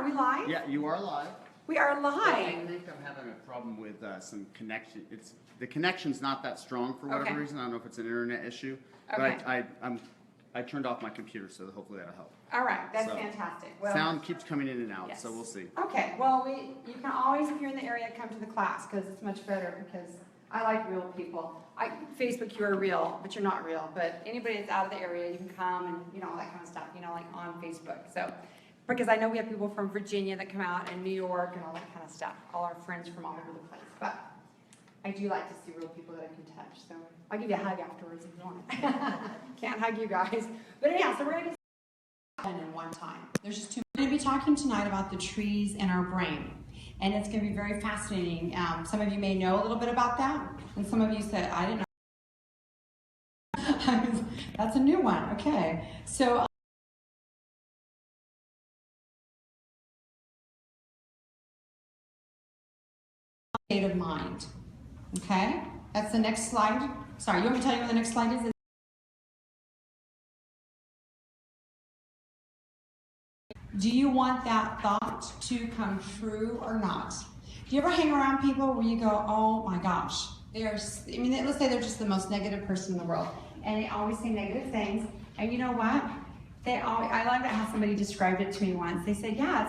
we live? Yeah, you are live. We are live. I think I'm having a problem with some connection. The connection's not that strong for whatever reason. I don't know if it's an internet issue, but I turned off my computer, so hopefully that'll help. All right, that's fantastic. Well, sound keeps coming in and out, so we'll see. Okay, well, you can always, if you're in the area, come to the class because it's much better because I like real people. Facebook, you are real, but you're not real. But anybody that's out of the area, you can come and, you know, all that kind of stuff, you know, like on Facebook. So, because I know we have people from Virginia that come out and New York and all that kind of stuff. All our friends from all over the place. But I do like to see real people that I can touch. So I'll give you a hug afterwards if you want. Can't hug you guys. But anyhow, so we're going to get in one time. There's just two. We're going to be talking tonight about the trees in our brain. And it's going to be very fascinating. Some of you may know a little bit about that. And some of you said, I didn't know. That's a new one. Okay. So state of mind. Okay? That's the next slide. Sorry, you want me to tell you what the next slide is? Do you want that thought to come true or not? Do you ever hang around people where you go, oh my gosh, let's say they're just the most negative person in the world, and they always say negative things, and you know what? I like that how somebody described it to me once. They said, yeah,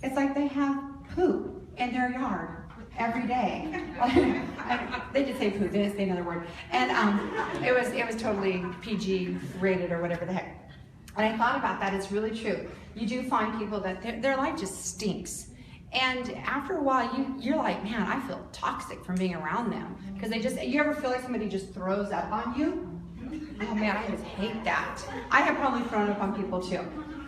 it's like they have poop in their yard every day. They did say poop, they didn't say another word. And it was totally PG rated or whatever the heck. And I thought about that, it's really true. You do find people that their life just stinks. And after a while, you're like, man, I feel toxic from being around them. Because you ever feel like somebody just throws up on you? Oh man, I just hate that. I have probably thrown up on people too.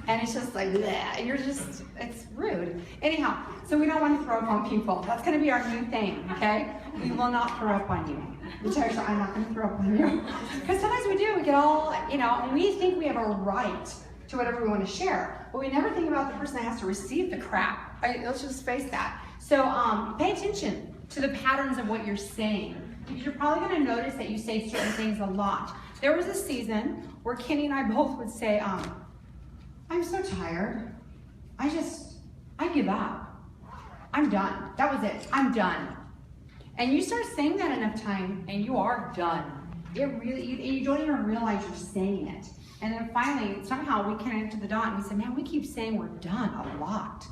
And it's just like, bleh, it's rude. Anyhow, so we don't want to throw up on people. That's going to be our new thing, okay? We will not throw up on you. I'm not going to throw up on you. Because sometimes we do, we get all, and we think we have a right to whatever we want to share. But we never think about the person that has to receive the crap. Let's just face that. So pay attention to the patterns of what you're saying. Because you're probably going to notice that you say certain things a lot. There was a season where Kenny and I both would say, I'm so tired. I give up. I'm done. That was it. I'm done. And you start saying that enough time, and you are done. You don't even realize you're saying it. And then finally, somehow we connected to the dot, and we said, man, we keep saying we're done a lot.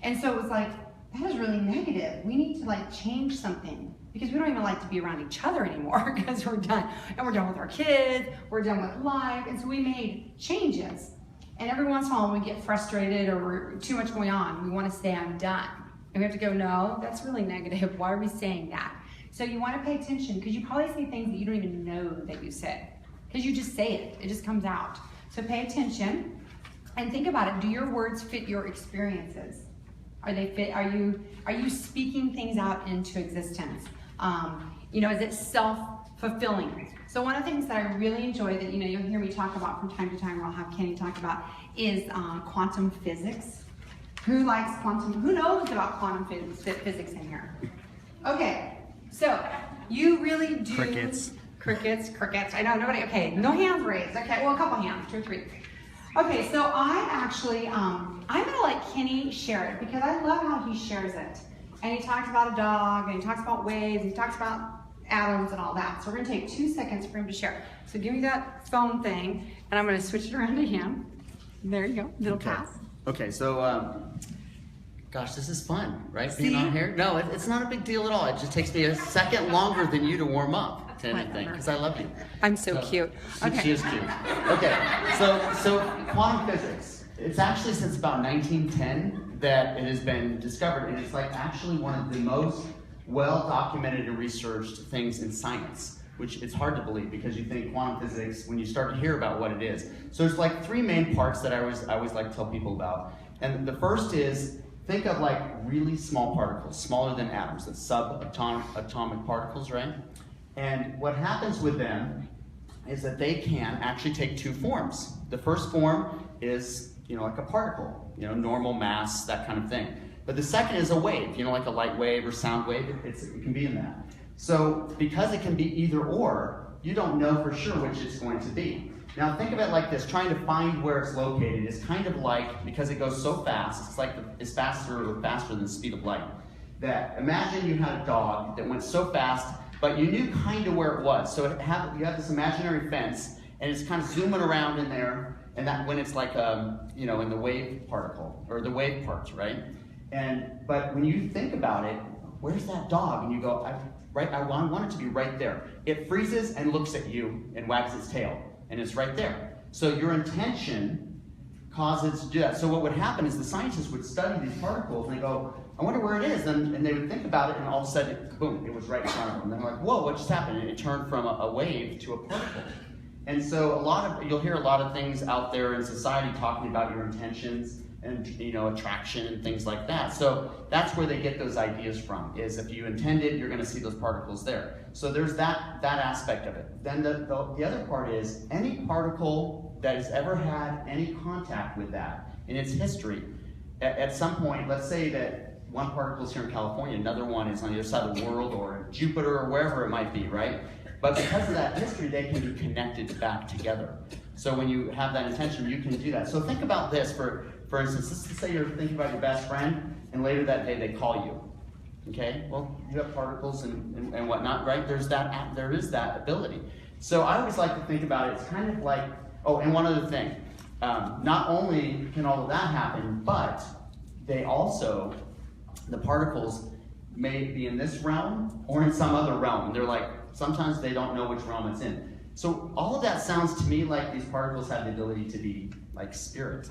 And so it was like, that is really negative. We need to change something because we don't even like to be around each other anymore because we're done. And we're done with our kids, we're done with life. And so we made changes. And every once in a while when we get frustrated or we're too much going on, we want to say, I'm done. And we have to go, no, that's really negative. Why are we saying that? So you want to pay attention because you probably say things that you don't even know that you said. Because you just say it. It just comes out. So pay attention and think about it. Do your words fit your experiences? Are they fit? Are you speaking things out into existence? Is it self-fulfilling? So one of the things that I really enjoy that you'll hear me talk about from time to time, or I'll have Kenny talk about, is quantum physics. Who likes quantum? Who knows about quantum physics in here? Okay, so you really do. Crickets. I know nobody. Okay, no hands raised. Okay, well a couple hands, 2 or 3. Okay, so I actually I'm gonna let Kenny share it because I love how he shares it. And he talks about a dog, and he talks about waves, and he talks about atoms and all that. So we're gonna take 2 seconds for him to share. So give me that phone thing, and I'm gonna switch it around to him. There you go, little pass. Okay, so gosh, this is fun, right? Being on here. No, it's not a big deal at all. It just takes me a second longer than you to warm up to anything because I love you. I'm so cute. Okay. She is cute. Okay, so quantum physics. It's actually since about 1910 that it has been discovered, and it's actually one of the most well-documented and researched things in science, which it's hard to believe because you think quantum physics when you start to hear about what it is. So there's 3 main parts that I always like to tell people about. And the first is, think of really small particles, smaller than atoms, that's subatomic particles, right? And what happens with them is that they can actually take 2 forms. The first form is, like a particle, normal mass, that kind of thing. But the second is a wave, like a light wave or sound wave, it can be in that. So because it can be either or, you don't know for sure which it's going to be. Now think of it like this, trying to find where it's located is kind of like, because it goes so fast, it's like it's faster than the speed of light. That imagine you had a dog that went so fast, but you knew kind of where it was. So you have this imaginary fence, and it's kind of zooming around in there, and that when it's like in the wave particle, or the wave parts, right? But when you think about it, where's that dog? And you go, I want it to be right there. It freezes and looks at you and wags its tail, and it's right there. So your intention causes it to do that. So what would happen is the scientists would study these particles and they go, I wonder where it is, and they would think about it, and all of a sudden, boom, it was right in front of them. And they're like, whoa, what just happened? And it turned from a wave to a particle. And so you'll hear a lot of things out there in society talking about your intentions and attraction and things like that. So that's where they get those ideas from, is if you intended, you're going to see those particles there. So there's that aspect of it. Then the other part is any particle that has ever had any contact with that in its history, at some point, let's say that one particle is here in California, another one is on the other side of the world or Jupiter or wherever it might be, right? But because of that history, they can be connected back together. So when you have that intention, you can do that. So think about this, for instance, let's say you're thinking about your best friend, and later that day they call you. Okay? Well, you have particles and whatnot, right? There is that ability. So I always like to think about it, it's kind of like, oh, and one other thing. Not only can all of that happen, but they also, the particles may be in this realm or in some other realm. They're like, sometimes they don't know which realm it's in. So all of that sounds to me like these particles have the ability to be like spirit.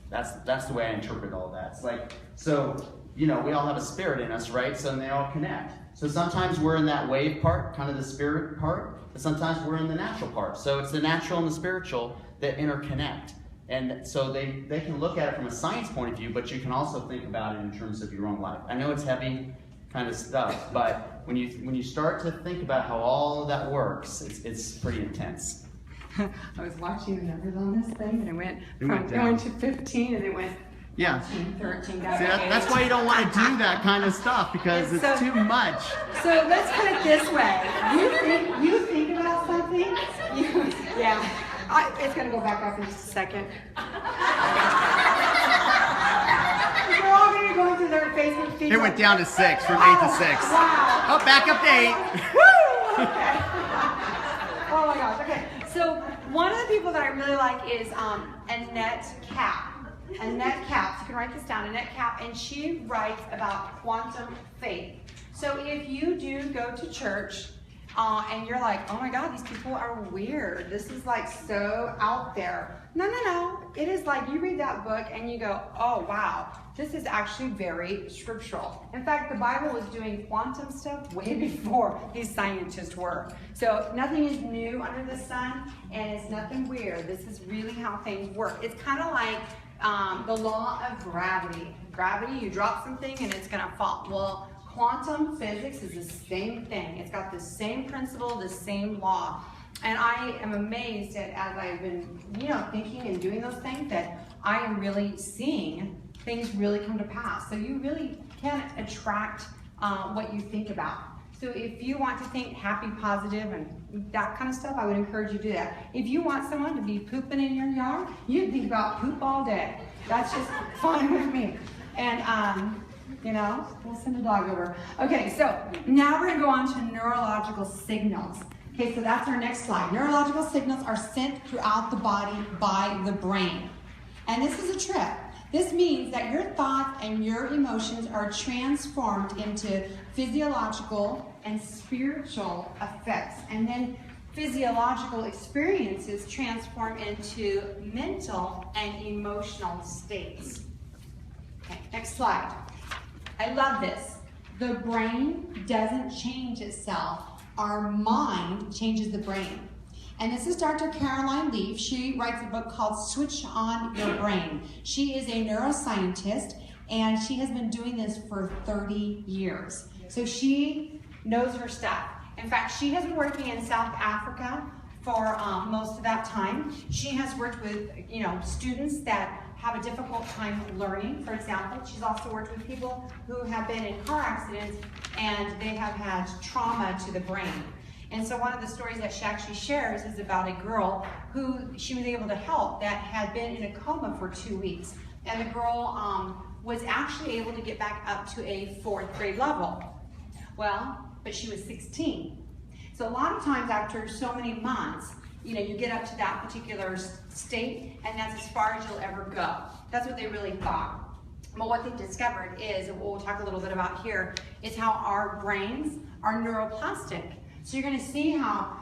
That's the way I interpret all of that. It's like, so, we all have a spirit in us, right? So they all connect. So sometimes we're in that wave part, kind of the spirit part, but sometimes we're in the natural part. So it's the natural and the spiritual that interconnect. And so they can look at it from a science point of view, but you can also think about it in terms of your own life. I know it's heavy kind of stuff, but when you start to think about how all of that works, it's pretty intense. I was watching the numbers on this thing, and it went from going to 15, and it went 13 down. See, that's why you don't want to do that kind of stuff, because it's too much. So let's put it this way: you think about something, it's going to go back up in just a second. We're all going to go into their Facebook feed. It went down to 6, from 8 to 6. Wow. Oh, back up to 8. Woo! Okay. Oh my gosh. Okay. So one of the people that I really like is Annette Cap. Annette Cap. So you can write this down. Annette Cap, and she writes about quantum faith. So if you do go to church, and you're like, oh my God, these people are weird. This is like so out there. No. It is like you read that book and you go, oh wow, this is actually very scriptural. In fact, the Bible was doing quantum stuff way before these scientists were. So nothing is new under the sun, and it's nothing weird. This is really how things work. It's kind of like the law of gravity. Gravity, you drop something and it's going to fall. Well, quantum physics is the same thing. It's got the same principle, the same law. And I am amazed at, as I've been, thinking and doing those things, that I am really seeing things really come to pass. So you really can attract what you think about. So if you want to think happy, positive, and that kind of stuff, I would encourage you to do that. If you want someone to be pooping in your yard, you think about poop all day. That's just fine with me. And we'll send a dog over. Okay, so now we're going to go on to neurological signals. Okay, so that's our next slide. Neurological signals are sent throughout the body by the brain. And this is a trip. This means that your thoughts and your emotions are transformed into physiological and spiritual effects. And then physiological experiences transform into mental and emotional states. Okay, next slide. I love this. The brain doesn't change itself. Our mind changes the brain. And this is Dr. Caroline Leaf. She writes a book called Switch On Your Brain. She is a neuroscientist, and she has been doing this for 30 years. So she knows her stuff. In fact, she has been working in South Africa for most of that time. She has worked with students that have a difficult time learning, for example. She's also worked with people who have been in car accidents and they have had trauma to the brain. And so one of the stories that she actually shares is about a girl who she was able to help that had been in a coma for 2 weeks. And the girl was actually able to get back up to a 4th grade level. Well, but she was 16. So a lot of times after so many months, you know, you get up to that particular state and that's as far as you'll ever go. That's what they really thought. Well, what they discovered is, and what we'll talk a little bit about here, is how our brains are neuroplastic. So you're going to see how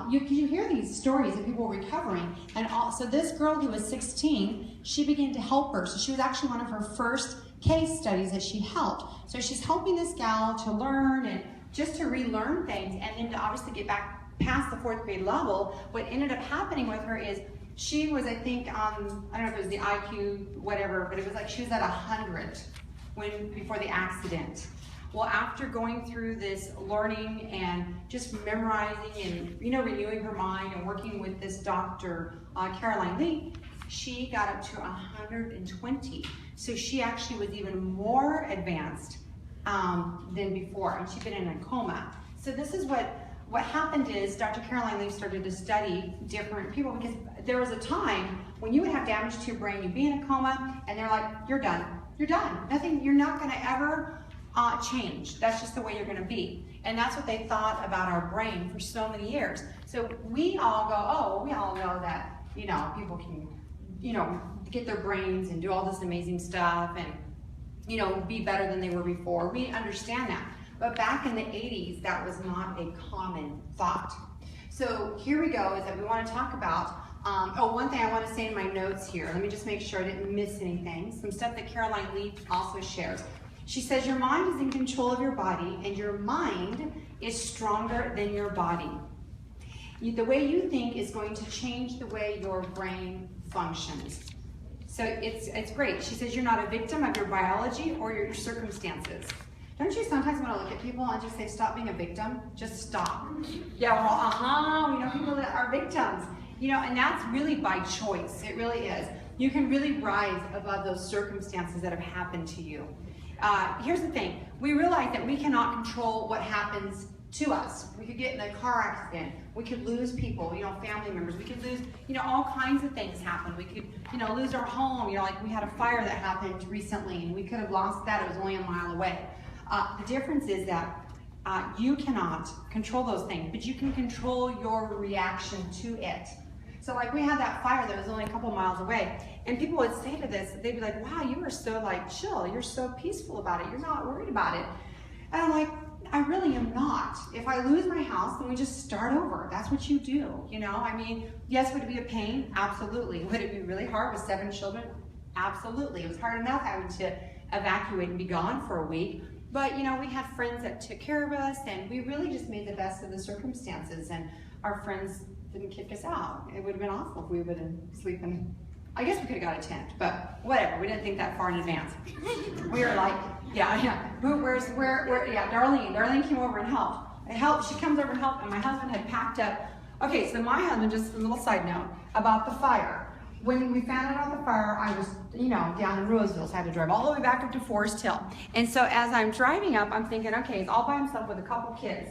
you hear these stories of people recovering, and so this girl who was 16, she began to help her. So she was actually one of her first case studies that she helped. So she's helping this gal to learn and just to relearn things, and then to obviously get back past the 4th grade level. What ended up happening with her is she was, I think, I don't know if it was the IQ, whatever, but it was like she was at 100 before the accident. Well, after going through this learning and just memorizing and, you know, renewing her mind and working with this doctor, Caroline Lee, she got up to 120. So she actually was even more advanced than before, and she'd been in a coma. So this is what happened is Dr. Caroline Lee started to study different people, because there was a time when you would have damage to your brain, you'd be in a coma, and they're like, you're done. You're done. Nothing, you're not going to ever change. That's just the way you're going to be. And that's what they thought about our brain for so many years. So we all go, oh, we all know that, you know, people can, you know, get their brains and do all this amazing stuff and, you know, be better than they were before. We understand that. But back in the 80s, that was not a common thought. So here we go, is that we want to talk about, one thing I want to say in my notes here, let me just make sure I didn't miss anything, some stuff that Caroline Lee also shares. She says, your mind is in control of your body, and your mind is stronger than your body. The way you think is going to change the way your brain functions. So it's great. She says, you're not a victim of your biology or your circumstances. Don't you sometimes want to look at people and just say, stop being a victim? Just stop. Yeah, we're all, we know people that are victims. You know, and that's really by choice. It really is. You can really rise above those circumstances that have happened to you. Here's the thing. We realize that we cannot control what happens to us. We could get in a car accident. We could lose people, you know, family members. We could lose, you know, all kinds of things happen. We could, you know, lose our home. You know, like we had a fire that happened recently, and we could have lost that. It was only a mile away. The difference is that you cannot control those things, but you can control your reaction to it. So like we had that fire that was only a couple miles away, and people would say to this, they'd be like, wow, you are so like chill, you're so peaceful about it, you're not worried about it. And I'm like, I really am not. If I lose my house, then we just start over. That's what you do, you know? I mean, yes, would it be a pain? Absolutely. Would it be really hard with 7 children? Absolutely. It was hard enough having to evacuate and be gone for a week. But, you know, we had friends that took care of us, and we really just made the best of the circumstances, and our friends didn't kick us out. It would have been awful if we would have sleeping. I guess we could have got a tent, but whatever. We didn't think that far in advance. We were like, yeah. Darlene. Darlene came over and helped. She comes over and helped, and my husband had packed up. Okay, so my husband, just a little side note about the fire. When we found out about the fire, I was, you know, down in Roseville, so I had to drive all the way back up to Forest Hill. And so as I'm driving up, I'm thinking, okay, he's all by himself with a couple kids,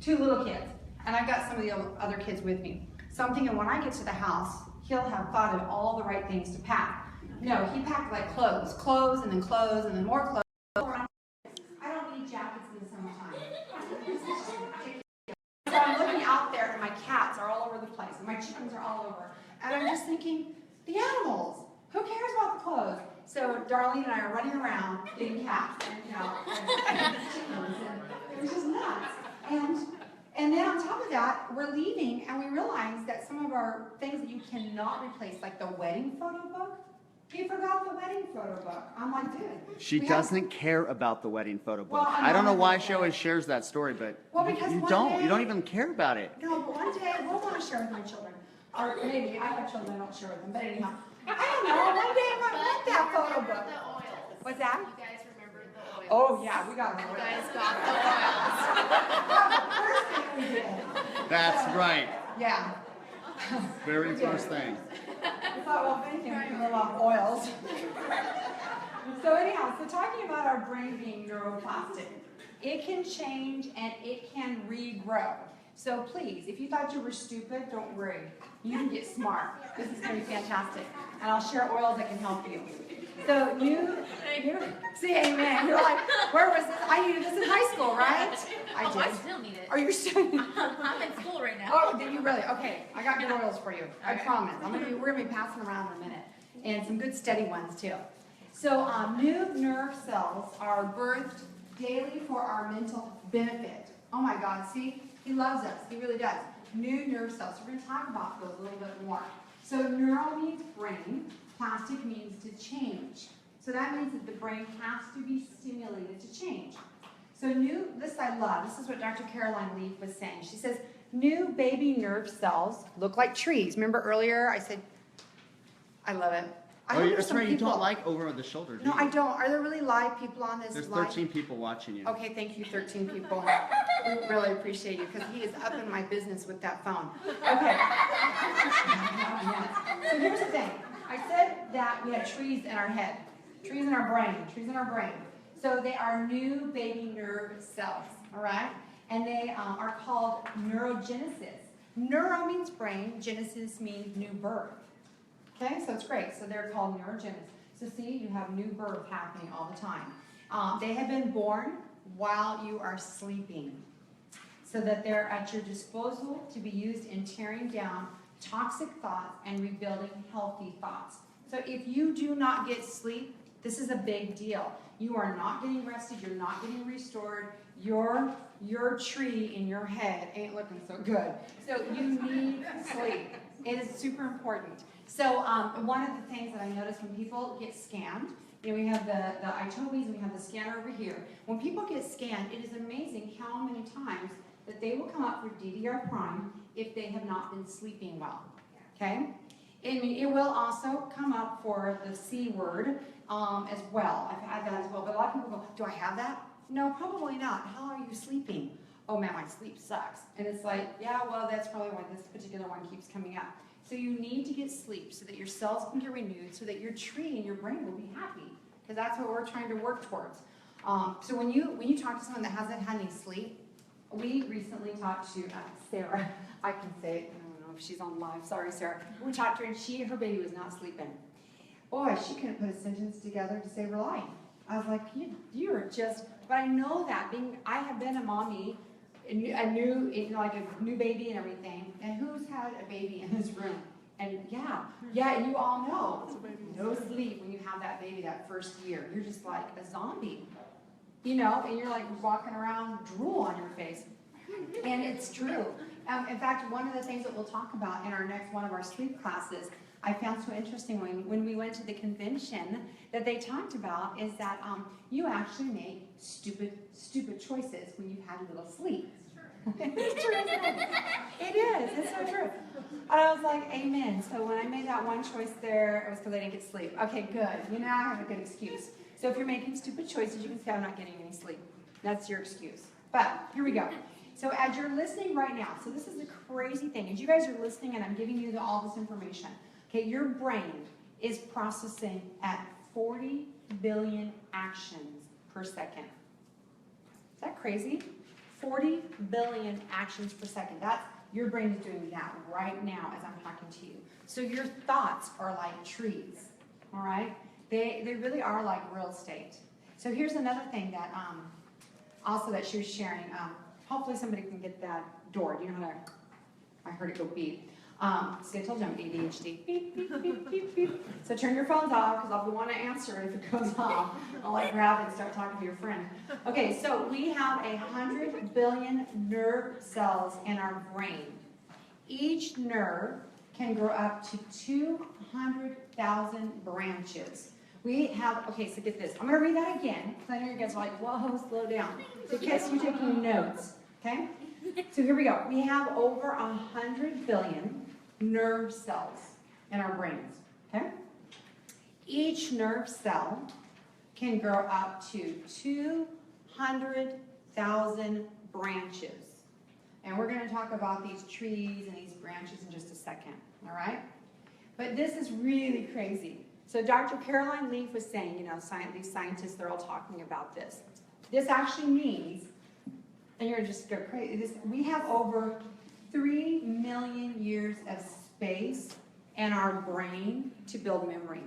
2 little kids, and I've got some of the other kids with me. So I'm thinking when I get to the house, he'll have thought of all the right things to pack. No, he packed like clothes, and then more clothes. I don't need jackets in the summertime. So I'm looking out there, and my cats are all over the place, and my chickens are all over. And I'm just thinking, the animals, who cares about the clothes? So Darlene and I are running around getting cats, and you know, and chickens, and it was just nuts. And then on top of that, we're leaving, and we realize that some of our things that you cannot replace, like the wedding photo book, he forgot the wedding photo book. I'm like, dude. She doesn't care about the wedding photo book. Well, I don't know why she always shares that story, but because you don't even care about it. No, but one day we'll want to share with my children. Or maybe I have children I don't share with them, but anyhow. I don't know, one day I might want that photo book. The oils. What's that? You guys remembered the oils. Oh yeah, we got the You oils. guys got the oils. First thing we did. That's right. Yeah. Very first thing. We thought, well, if anything, we can live off oils. So anyhow, so talking about our brain being neuroplastic, it can change and it can regrow. So please, if you thought you were stupid, don't worry. You can get smart. This is going to be fantastic. And I'll share oils that can help you. So see, amen. You're like, where was this? I needed this in high school, right? I still need it. Are you still? I'm in school right now. Oh, did you really? Okay, I got good oils for you. I promise. We're gonna be passing around in a minute, and some good steady ones too. So new nerve cells are birthed daily for our mental benefit. Oh my God! See, he loves us. He really does. New nerve cells. We're gonna talk about those a little bit more. So neuro means brain. Plastic means to change. So that means that the brain has to be stimulated to change. So this I love. This is what Dr. Caroline Leaf was saying. She says, new baby nerve cells look like trees. Remember earlier I said, I love it. That's right, you don't like over the shoulder, do you? No, I don't. Are there really live people on this? There's 13 people watching you. Okay, thank you, 13 people. We really appreciate you because he is up in my business with that phone. Okay. So here's the thing. I said that we had trees in our head, trees in our brain, So they are new baby nerve cells, all right? And they are called neurogenesis. Neuro means brain, genesis means new birth. Okay, so it's great. So they're called neurogenesis. So see, you have new birth happening all the time. They have been born while you are sleeping, so that they're at your disposal to be used in tearing down toxic thoughts and rebuilding healthy thoughts. So if you do not get sleep, this is a big deal. You are not getting rested, you're not getting restored, your tree in your head ain't looking so good. So you need sleep. It is super important. So one of the things that I notice when people get scanned, we have the iTobies and we have the scanner over here. When people get scanned, it is amazing how many times that they will come up for DDR prime if they have not been sleeping well, okay? It will also come up for the C word as well. I've had that as well, but a lot of people go, do I have that? No, probably not. How are you sleeping? Oh man, my sleep sucks. And it's like, yeah, well, that's probably why this particular one keeps coming up. So you need to get sleep so that your cells can get renewed, so that your tree and your brain will be happy, because that's what we're trying to work towards. So when you talk to someone that hasn't had any sleep, we recently talked to Sarah. I can say it. I don't know if she's on live. Sorry, Sarah. We talked to her, and her baby was not sleeping. Boy, she couldn't put a sentence together to save her life. I was like, you're just. But I know that I have been a mommy, a new baby and everything. And who's had a baby in this room? And yeah, you all know. No sleep when you have that baby that first year. You're just like a zombie. And you're like walking around drool on your face. And it's true. In fact, one of the things that we'll talk about in our next one of our sleep classes, I found so interesting when we went to the convention that they talked about is that you actually make stupid choices when you've had a little sleep. It's true, isn't it? It is. It's so true. And I was like, amen. So when I made that one choice there, it was because I didn't get sleep. Okay, good. Now I have a good excuse. So if you're making stupid choices, you can say, I'm not getting any sleep. That's your excuse. But here we go. So as you're listening right now, so this is the crazy thing. As you guys are listening and I'm giving you all this information, okay, your brain is processing at 40 billion actions per second. Is that crazy? 40 billion actions per second. Your brain is doing that right now as I'm talking to you. So your thoughts are like trees, all right? They really are like real estate. So here's another thing that also that she was sharing. Hopefully somebody can get that door. Do you know how to? I heard it go beep. See, I told you I'm ADHD. Beep, beep, beep, beep, beep. So turn your phones off because I'll want to answer it if it goes off. I'll grab it and start talking to your friend. Okay, so we have 100 billion nerve cells in our brain. Each nerve can grow up to 200,000 branches. We have, okay, so get this. I'm going to read that again, because I know you guys are like, whoa, slow down. So in case you're taking notes, okay? So here we go. We have over 100 billion nerve cells in our brains, okay? Each nerve cell can grow up to 200,000 branches. And we're going to talk about these trees and these branches in just a second, all right? But this is really crazy. So Dr. Caroline Leaf was saying, these scientists, they're all talking about this. This actually means and you're just go crazy. We have over 3 million years of space in our brain to build memory.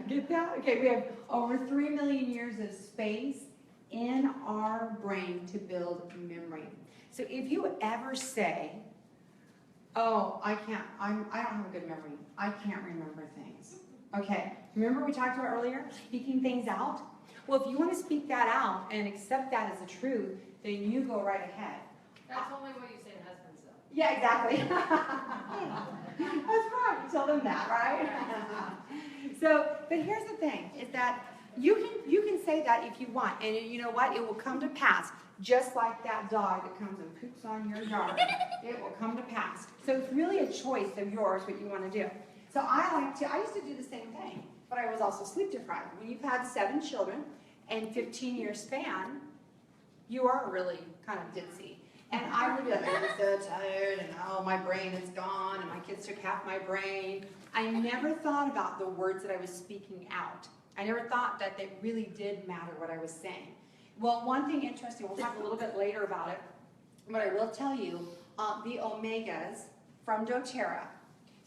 Get that? Okay, we have over 3 million years of space in our brain to build memory. So if you ever say, oh, I don't have a good memory, I can't remember things. Okay, remember we talked about earlier, speaking things out? Well, if you want to speak that out and accept that as a truth, then you go right ahead. That's only what you say to husbands, though. Yeah, exactly. That's right. You tell them that, right? So, but here's the thing, is that you can say that if you want, and you know what? It will come to pass, just like that dog that comes and poops on your yard. It will come to pass. So it's really a choice of yours what you want to do. So I used to do the same thing, but I was also sleep deprived. When you've had 7 children and 15-year span, you are really kind of ditzy. And I would be like, I'm so tired, and oh, my brain is gone, and my kids took half my brain. I never thought about the words that I was speaking out. I never thought that it really did matter what I was saying. Well, one thing interesting, we'll talk a little bit later about it, but I will tell you, the omegas from doTERRA.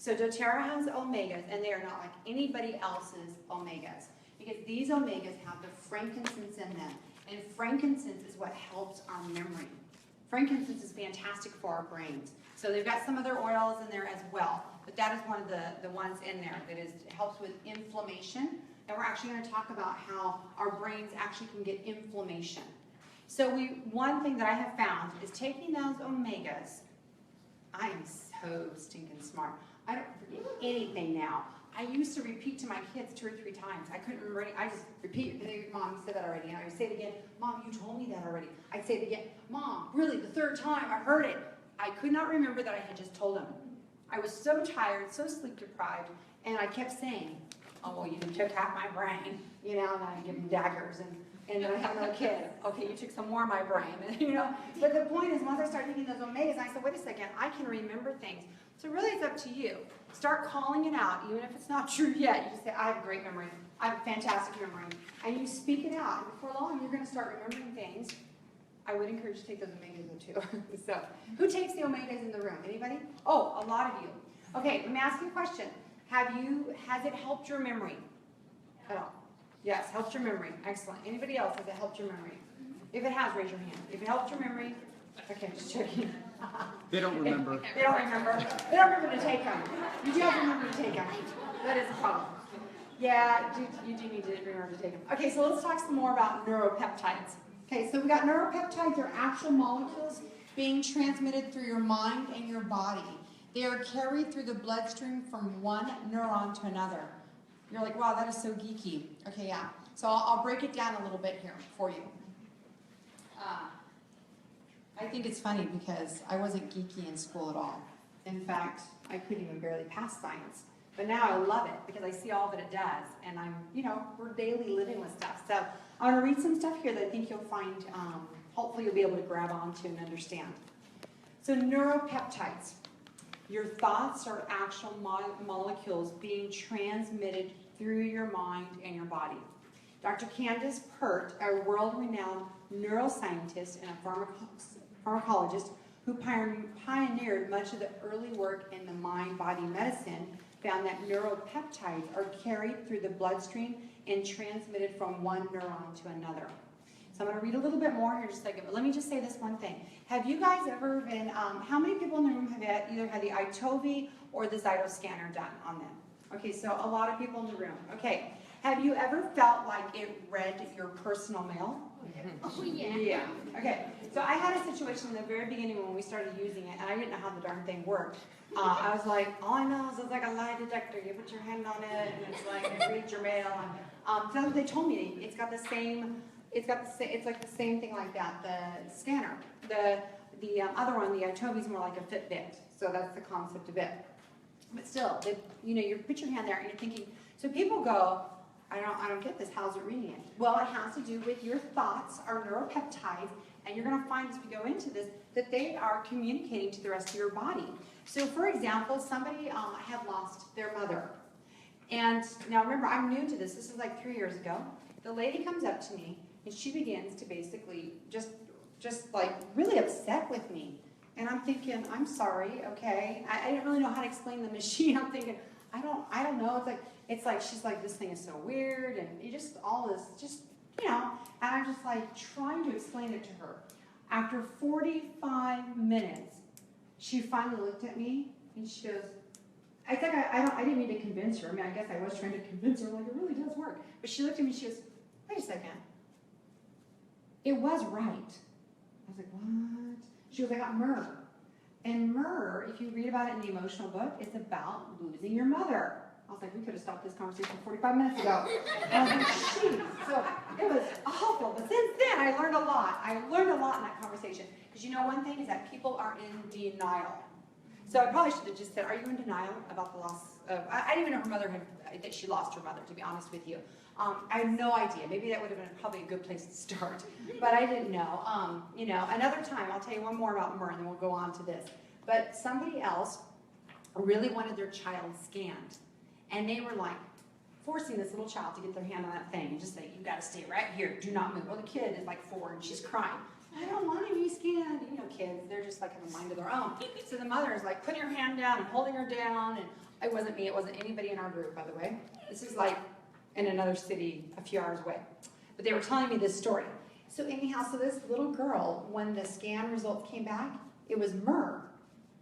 So doTERRA has omegas, and they are not like anybody else's omegas, because these omegas have the frankincense in them, and frankincense is what helps our memory. Frankincense is fantastic for our brains. So they've got some other oils in there as well, but that is one of the ones in there that helps with inflammation. And we're actually going to talk about how our brains actually can get inflammation. So one thing that I have found is taking those omegas. I am so stinking smart. I don't forget anything now. I used to repeat to my kids 2 or 3 times. I couldn't remember any. I just repeat. Mom, you said that already. And I would say it again. Mom, you told me that already. I'd say it again. Mom, really, the 3rd time I heard it. I could not remember that I had just told them. I was so tired, so sleep deprived, and I kept saying, oh, well, you took half my brain, you know, and I give them daggers, and then I have another kid. Okay, you took some more of my brain, you know. But the point is, once I started taking those omegas, I said, wait a second, I can remember things. So really, it's up to you. Start calling it out, even if it's not true yet. You just say, I have a great memory. I have a fantastic memory. And you speak it out. And before long, you're going to start remembering things. I would encourage you to take those omegas though, too. So, who takes the omegas in the room? Anybody? Oh, a lot of you. Okay, let me ask you a question. Has it helped your memory at all? Yes, helped your memory. Excellent. Anybody else, has it helped your memory? If it has, raise your hand. If it helped your memory, okay, just checking. They don't remember. They don't remember. They don't remember to take them. You do have to remember to take them. That is a problem. Yeah, you do need to remember to take them. Okay, so let's talk some more about neuropeptides. Okay, so we got neuropeptides. They're actual molecules being transmitted through your mind and your body. They are carried through the bloodstream from one neuron to another. You're like, wow, that is so geeky. Okay, yeah. So I'll break it down a little bit here for you. I think it's funny because I wasn't geeky in school at all. In fact, I couldn't even barely pass science. But now I love it because I see all that it does. And we're daily living with stuff. So I'm going to read some stuff here that I think you'll find, hopefully you'll be able to grab onto and understand. So neuropeptides. Your thoughts are actual molecules being transmitted through your mind and your body. Dr. Candace Pert, a world-renowned neuroscientist and a pharmacologist who pioneered much of the early work in the mind-body medicine, found that neuropeptides are carried through the bloodstream and transmitted from one neuron to another. So I'm going to read a little bit more here in just a second, but let me just say this one thing. Have you guys ever been, how many people in the room have either had the Itovi or the Zyto scanner done on them? Okay, so a lot of people in the room. Okay, have you ever felt like it read your personal mail? Oh, yeah. Yeah. Okay, so I had a situation in the very beginning when we started using it, and I didn't know how the darn thing worked. I was like, all I know is it's like a lie detector. You put your hand on it, and it's like, it reads your mail. So they told me it's got the same, it's like the same thing like that, the scanner. The other one, the Itovi, is more like a Fitbit, so that's the concept of it. But still, you put your hand there and you're thinking, so people go, I don't get this, how's it reading it? Well, it has to do with your thoughts are neuropeptides, and you're going to find as we go into this, that they are communicating to the rest of your body. So for example, somebody had lost their mother. And now remember, I'm new to this. This is like 3 years ago. The lady comes up to me. and she begins to basically just like really upset with me. And I'm thinking, I'm sorry, okay? I didn't really know how to explain the machine. I'm thinking, I don't know. It's like she's like, this thing is so weird, and you just all this, just, you know. And I'm just like trying to explain it to her. After 45 minutes, she finally looked at me and she goes, I think I didn't mean to convince her. I mean, I guess I was trying to convince her, like, it really does work. But she looked at me and she goes, wait a second. It was right. I was like, what? She goes, I got myrrh. And myrrh, if you read about it in the emotional book, it's about losing your mother. I was like, we could have stopped this conversation 45 minutes ago. And I was like, geez. So it was awful. But since then, I learned a lot. I learned a lot in that conversation. Because you know one thing is that people are in denial. So I probably should have just said, are you in denial about the loss of, I didn't even know her mother that she lost her mother, to be honest with you. I had no idea. Maybe that would have been probably a good place to start. But I didn't know. You know, another time, I'll tell you one more about myrrh, and then we'll go on to this. But somebody else really wanted their child scanned. And they were like forcing this little child to get their hand on that thing and just say, you got to stay right here. Do not move. Well, the kid is like 4 and she's crying. I don't want to be scanned. You know, kids, they're just like have a mind of their own. So the mother is like putting her hand down and holding her down. And it wasn't me. It wasn't anybody in our group, by the way. This is like in another city a few hours away. But they were telling me this story. So anyhow, so this little girl, when the scan results came back, it was myrrh.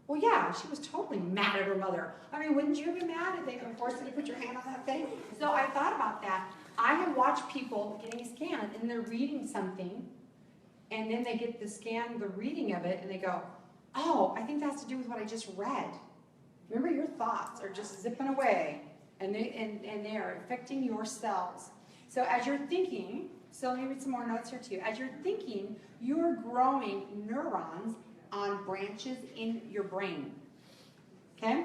Well, yeah, she was totally mad at her mother. I mean, wouldn't you be mad if they could force you to put your hand on that thing? So I thought about that. I have watched people getting scanned, and they're reading something, and then they get the scan, the reading of it, and they go, oh, I think that has to do with what I just read. Remember, your thoughts are just zipping away, and they're affecting your cells. So as you're thinking, so let me read some more notes here too. As you're thinking, you're growing neurons on branches in your brain. Okay?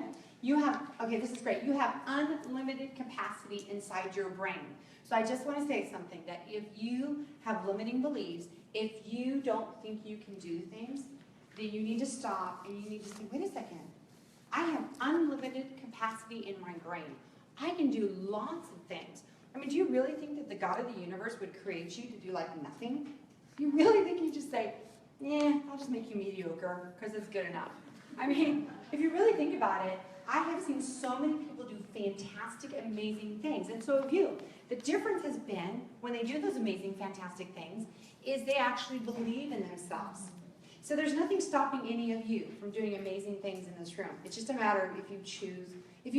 Okay, this is great. You have unlimited capacity inside your brain. So I just want to say something, that if you have limiting beliefs, if you don't think you can do things, then you need to stop and you need to say, wait a second. I have unlimited capacity in my brain. I can do lots of things. I mean, do you really think that the God of the universe would create you to do like nothing? You really think you just say, yeah, I'll just make you mediocre because it's good enough. I mean, if you really think about it, I have seen so many people do fantastic, amazing things, and so have you. The difference has been, when they do those amazing, fantastic things, is they actually believe in themselves. So there's nothing stopping any of you from doing amazing things in this room. It's just a matter of if you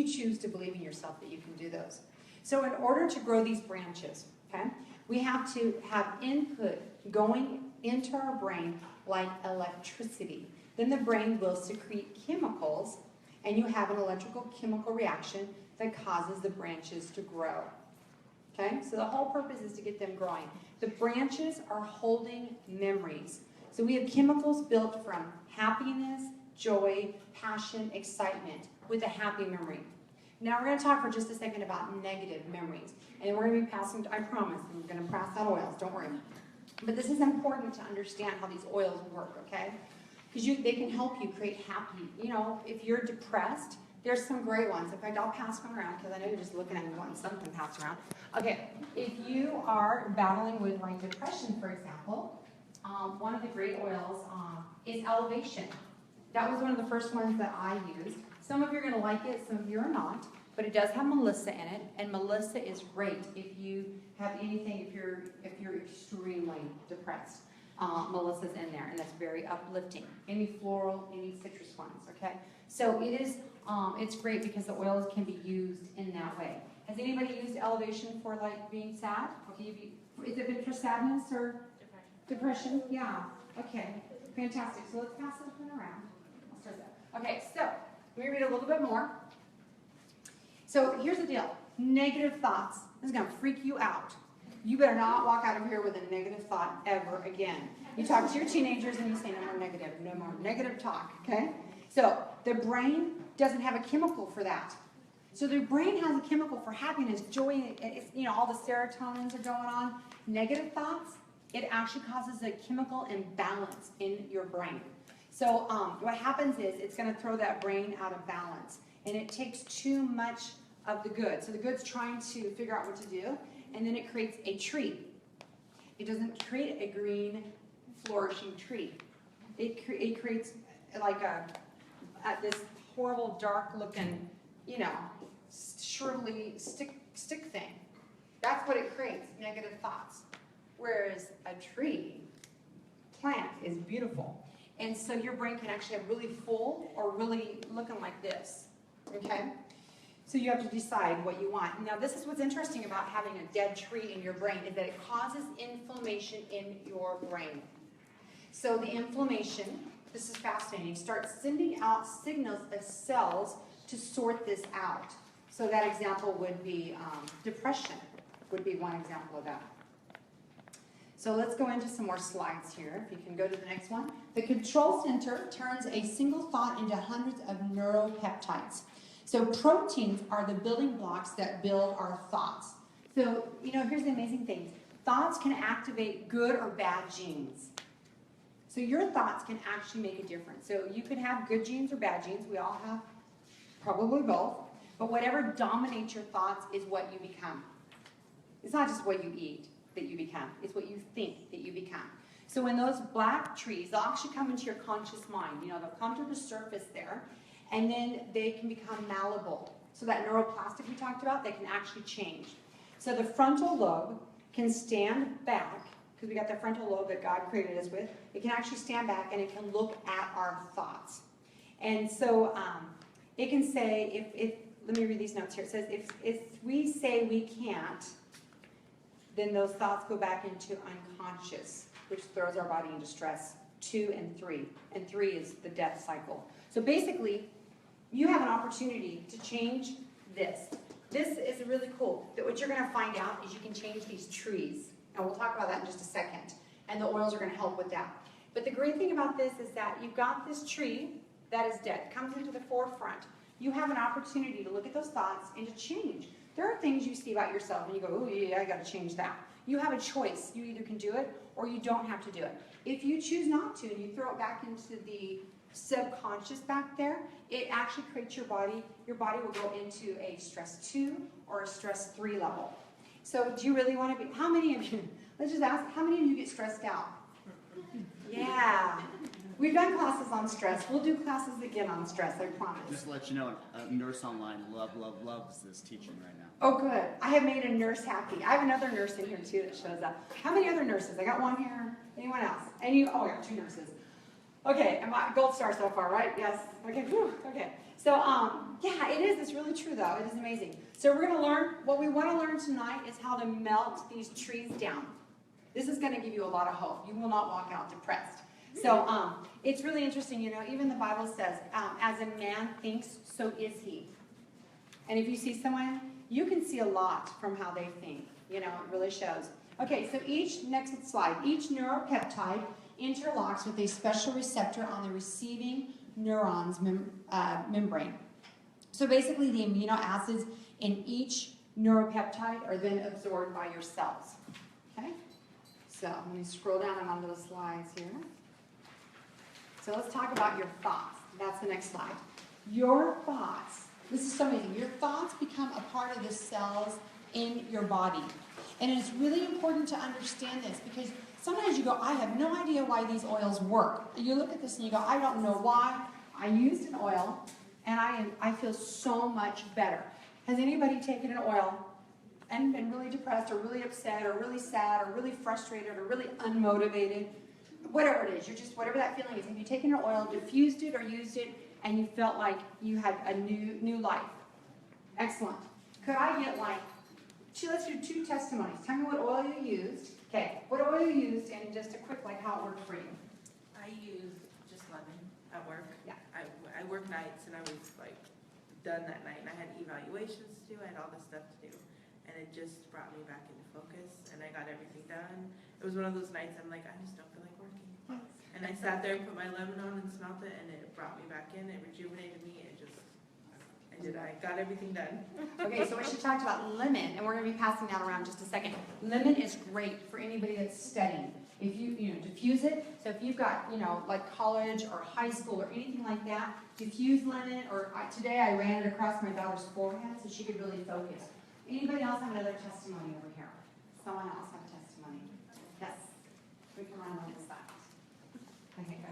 choose to believe in yourself that you can do those. So in order to grow these branches, okay, we have to have input going into our brain like electricity. Then the brain will secrete chemicals, and you have an electrical chemical reaction that causes the branches to grow. Okay, so the whole purpose is to get them growing. The branches are holding memories. So we have chemicals built from happiness, joy, passion, excitement with a happy memory. Now we're going to talk for just a second about negative memories. And then we're going to be passing, I promise, I'm going to pass out oils, don't worry. But this is important to understand how these oils work, okay? Because they can help you create happy. You know, if you're depressed, there's some great ones. In fact, I'll pass one around because I know you're just looking at me wanting something passed around. Okay, if you are battling with like depression, for example, one of the great oils is Elevation. That was one of the first ones that I used. Some of you are going to like it, some of you are not. But it does have Melissa in it, and Melissa is great if you have anything, if you're extremely depressed. Melissa's in there, and that's very uplifting. Any floral, any citrus ones, okay? So it is, it's great because the oils can be used in that way. Has anybody used Elevation for like being sad? Okay, is it been for sadness or depression? Yeah. Okay. Fantastic. So let's pass this one around. I'll start that. Okay. So let me read a little bit more. So here's the deal. Negative thoughts. This is going to freak you out. You better not walk out of here with a negative thought ever again. You talk to your teenagers and you say no more negative talk, okay? So the brain doesn't have a chemical for that. So the brain has a chemical for happiness, joy, you know, all the serotonins are going on. Negative thoughts, it actually causes a chemical imbalance in your brain. So what happens is it's going to throw that brain out of balance, and it takes too much of the good. So the good's trying to figure out what to do, and then it creates a tree. It doesn't create a green, flourishing tree. It creates like this horrible, dark-looking, you know, shrivelly stick thing. That's what it creates, negative thoughts. Whereas a tree, plant, is beautiful. And so your brain can actually have really full or really looking like this, okay? So you have to decide what you want. Now this is what's interesting about having a dead tree in your brain is that it causes inflammation in your brain. So the inflammation, this is fascinating, starts sending out signals of cells to sort this out. So that example would be depression would be one example of that. So let's go into some more slides here. If you can go to the next one. The control center turns a single thought into hundreds of neuropeptides. So proteins are the building blocks that build our thoughts. So, you know, here's the amazing thing. Thoughts can activate good or bad genes. So your thoughts can actually make a difference. So you can have good genes or bad genes. We all have probably both. But whatever dominates your thoughts is what you become. It's not just what you eat that you become. It's what you think that you become. So when those black trees, they'll actually come into your conscious mind. You know, they'll come to the surface there, and then they can become malleable. So that neuroplastic we talked about, they can actually change. So the frontal lobe can stand back, because we got the frontal lobe that God created us with. It can actually stand back, and it can look at our thoughts. And so it can say, if let me read these notes here. It says, if we say we can't, then those thoughts go back into unconscious, which throws our body into stress. 2 and 3. And 3 is the death cycle. So basically, you have an opportunity to change this. This is really cool. That what you're going to find out is you can change these trees. And we'll talk about that in just a second. And the oils are going to help with that. But the great thing about this is that you've got this tree that is dead. It comes into the forefront. You have an opportunity to look at those thoughts and to change. There are things you see about yourself and you go, oh yeah, I got to change that. You have a choice. You either can do it or you don't have to do it. If you choose not to and you throw it back into the subconscious back there, it actually creates your body. Your body will go into a stress 2 or a stress 3 level. So do you really want to be, how many of you, let's just ask, how many of you get stressed out? Yeah. We've done classes on stress. We'll do classes again on stress, I promise. Just to let you know, a nurse online loves this teaching right now. Oh, good. I have made a nurse happy. I have another nurse in here, too, that shows up. How many other nurses? I got one here. Anyone else? And you? Oh, I got 2 nurses. Okay, and my gold star so far, right? Yes. Okay, whew. Okay. So, yeah, it is. It's really true, though. It is amazing. So we're going to learn, what we want to learn tonight is how to melt these trees down. This is going to give you a lot of hope. You will not walk out depressed. So it's really interesting, you know, even the Bible says, as a man thinks, so is he. And if you see someone, you can see a lot from how they think. You know, it really shows. Okay, so next slide, each neuropeptide interlocks with a special receptor on the receiving neuron's membrane. So basically the amino acids in each neuropeptide are then absorbed by your cells. Okay, so let me scroll down and onto the slides here. So let's talk about your thoughts. That's the next slide. Your thoughts, this is so amazing. Your thoughts become a part of the cells in your body. And it's really important to understand this because sometimes you go, I have no idea why these oils work. You look at this and you go, I don't know why. I used an oil and I feel so much better. Has anybody taken an oil and been really depressed or really upset or really sad or really frustrated or really unmotivated? Whatever it is, you're just, whatever that feeling is, have you taken an oil, diffused it or used it, and you felt like you had a new life? Excellent. Could I get like, let's do 2 testimonies. Tell me what oil you used. Okay, what oil you used, and just a quick, like, how it worked for you. I used just lemon at work. Yeah. I work nights, and I was, like, done that night, and I had evaluations to do, I had all this stuff to do, and it just brought me back into focus, and I got everything done. It was one of those nights I'm like, I just don't feel like working. And I sat there and put my lemon on and smelled it, and it brought me back in, it rejuvenated me, I got everything done. Okay, so when she talked about lemon, and we're going to be passing that around in just a second. Lemon is great for anybody that's studying. If you diffuse it, so if you've got, like college or high school or anything like that, diffuse lemon, or today I ran it across my daughter's forehead so she could really focus. Anybody else have another testimony over here? Someone else have a testimony? Yes. run on this side. Okay, go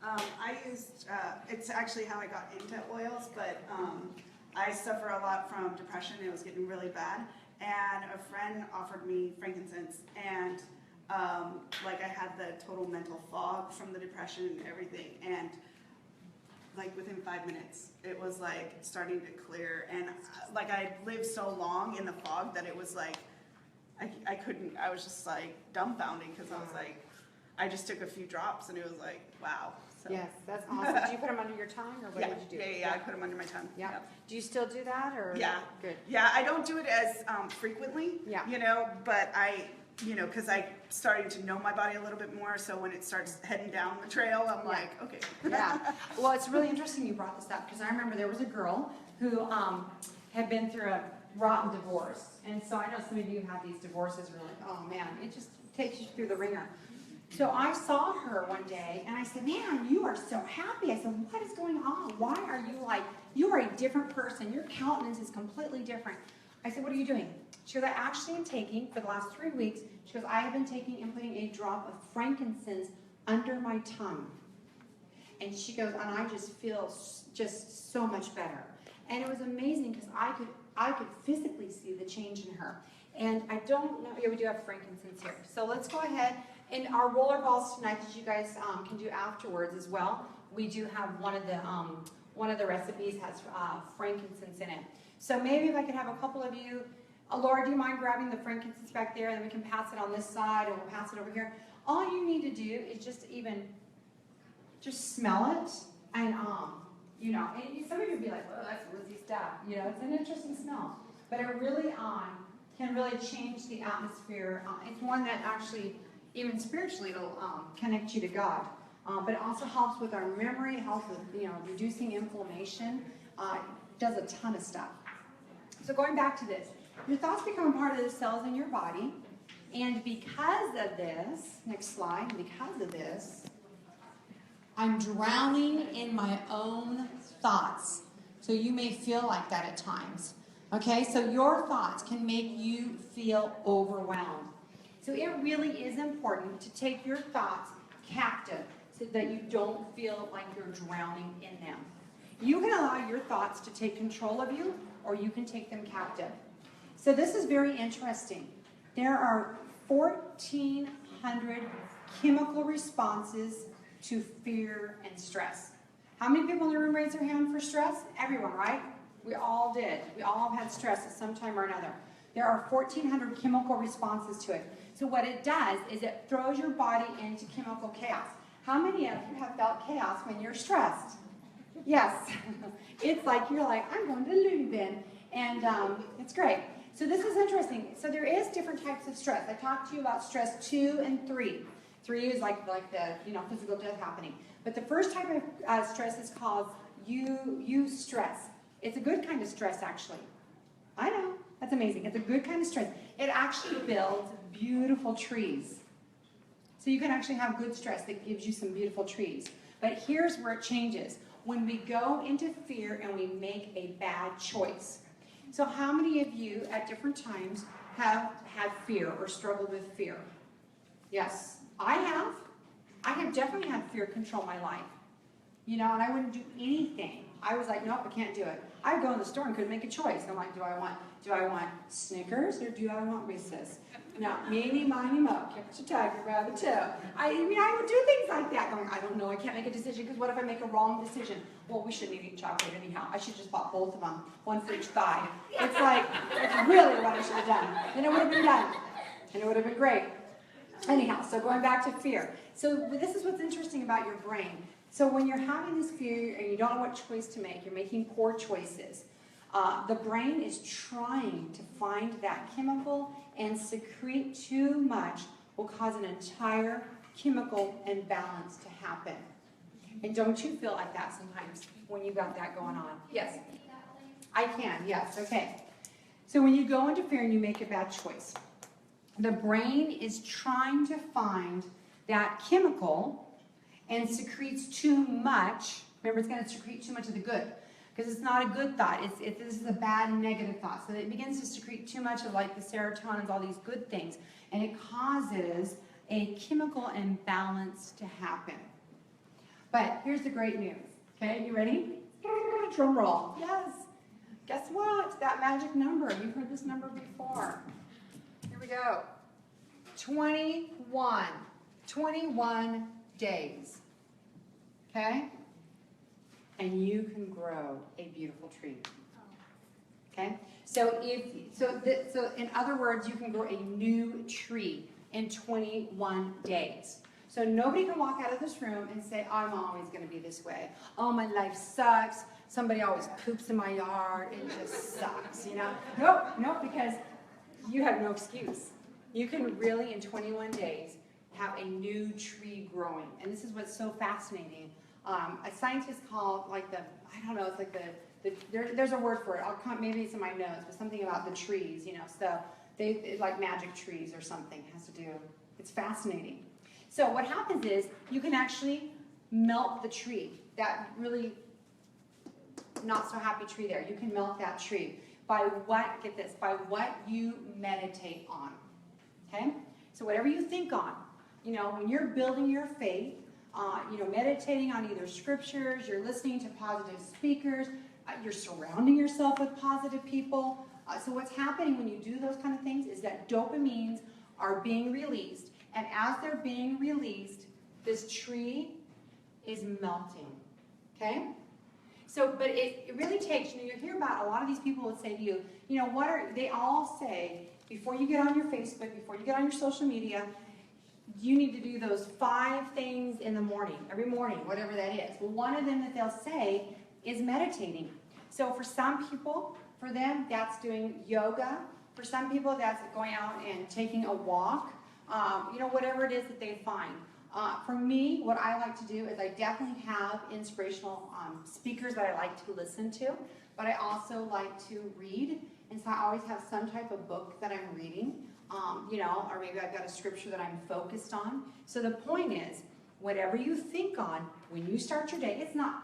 ahead. I used, it's actually how I got into oils, but I suffer a lot from depression. It was getting really bad. And a friend offered me frankincense, and like I had the total mental fog from the depression and everything. And like within 5 minutes, it was like starting to clear. And like I lived so long in the fog that it was like, I couldn't, I was just like dumbfounded because I was like, I just took a few drops and it was like, wow. So. Yes, that's awesome. Did you put them under your tongue, or what Yeah, did you do? yeah, I put them under my tongue. Yeah. Do you still do that, or? Yeah. Good. Yeah, I don't do it as frequently, Yeah. you know, but I, you know, because I starting to know my body a little bit more, so when it starts heading down the trail, I'm like, okay. Yeah. Well, it's really interesting you brought this up, because I remember there was a girl who had been through a rotten divorce. And so I know some of you have these divorces where you're like, oh man, it just takes you through the ringer. So I saw her one day and I said, man, you are so happy. I said, what is going on? Why are you like, you are a different person. Your countenance is completely different. I said, what are you doing? She goes, I actually am taking, for the last 3 weeks, she goes, I have been taking and putting a drop of frankincense under my tongue. And she goes, and I just feel just so much better. And it was amazing because I could physically see the change in her. And I don't know, yeah, we do have frankincense here. So let's go ahead. And our roller balls tonight that you guys can do afterwards as well. We do have one of the recipes has frankincense in it. So maybe if I could have a couple of you, Laura, do you mind grabbing the frankincense back there, and then we can pass it on this side, and we'll pass it over here. All you need to do is just smell it, and you know, and some of you would be like, oh, that's woodsy stuff. You know, it's an interesting smell, but it really can really change the atmosphere. It's one that actually, even spiritually, it'll connect you to God. But it also helps with our memory, it helps with, you know, reducing inflammation. Does a ton of stuff. So going back to this, your thoughts become a part of the cells in your body, and because of this, next slide, because of this, I'm drowning in my own thoughts. So you may feel like that at times. Okay, so your thoughts can make you feel overwhelmed. So it really is important to take your thoughts captive so that you don't feel like you're drowning in them. You can allow your thoughts to take control of you, or you can take them captive. So this is very interesting. There are 1,400 chemical responses to fear and stress. How many people in the room raised their hand for stress? Everyone, right? We all did. We all have had stress at some time or another. There are 1,400 chemical responses to it. So what it does is it throws your body into chemical chaos. How many of you have felt chaos when you're stressed? Yes. It's like you're like, I'm going to the loony bin. And it's great. So this is interesting. So there is different types of stress. I talked to you about stress 2 and 3. 3 is like the physical death happening. But the first type of stress is called eustress. It's a good kind of stress, actually. I know. That's amazing. It's a good kind of stress. It actually builds beautiful trees. So you can actually have good stress that gives you some beautiful trees. But here's where it changes. When we go into fear and we make a bad choice. So how many of you at different times have had fear or struggled with fear? Yes, I have. I have definitely had fear control my life. You know, and I wouldn't do anything. I was like, nope, I can't do it. I'd go in the store and couldn't make a choice. I'm like, do I want Snickers or do I want Reese's? No, meeny, miny, mo, catch a tiger by the toe. I would do things like that. Going, I don't know, I can't make a decision because what if I make a wrong decision? Well, we shouldn't eat chocolate anyhow. I should just bought both of them, one for each thigh. It's like, it's really what I should have done. Then it would have been done. And it would have been great. Anyhow, so going back to fear. So this is what's interesting about your brain. So when you're having this fear and you don't know what choice to make, you're making poor choices. The brain is trying to find that chemical, and secrete too much will cause an entire chemical imbalance to happen. And don't you feel like that sometimes when you got that going on? Yes. I can, yes, okay. So when you go into fear and you make a bad choice, the brain is trying to find that chemical and secretes too much. Remember, it's going to secrete too much of the good. Because it's not a good thought. This is a bad negative thought. So it begins to secrete too much of like the serotonin, all these good things. And it causes a chemical imbalance to happen. But here's the great news. Okay, you ready? Drum roll. Yes. Guess what? That magic number. You've heard this number before. Here we go. 21. 21 days. Okay? And you can grow a beautiful tree. Okay? So in other words, you can grow a new tree in 21 days. So nobody can walk out of this room and say, I'm always going to be this way. Oh, my life sucks. Somebody always poops in my yard. It just sucks, you know? Nope, because you have no excuse. You can really, in 21 days, have a new tree growing. And this is what's so fascinating. A scientist called, like I don't know, it's like there's a word for it. Maybe it's in my notes, but something about the trees, you know. So it's like magic trees or something has to do. It's fascinating. So what happens is you can actually melt the tree, that really not so happy tree there. You can melt that tree by what, get this, by what you meditate on, okay? So whatever you think on, you know, when you're building your faith, you know, meditating on either scriptures, you're listening to positive speakers, you're surrounding yourself with positive people. So what's happening when you do those kind of things is that dopamines are being released. And as they're being released, this tree is melting, okay? So, but it really takes, you know, you hear about a lot of these people would say to you, you know, they all say, before you get on your Facebook, before you get on your social media, you need to do those 5 things in the morning, every morning, whatever that is. Well, one of them that they'll say is meditating. So for some people, for them, that's doing yoga. For some people, that's going out and taking a walk. You know, whatever it is that they find. For me, what I like to do is I definitely have inspirational speakers that I like to listen to, but I also like to read, and so I always have some type of book that I'm reading, you know, or maybe I've got a scripture that I'm focused on. So the point is, whatever you think on, when you start your day, it's not,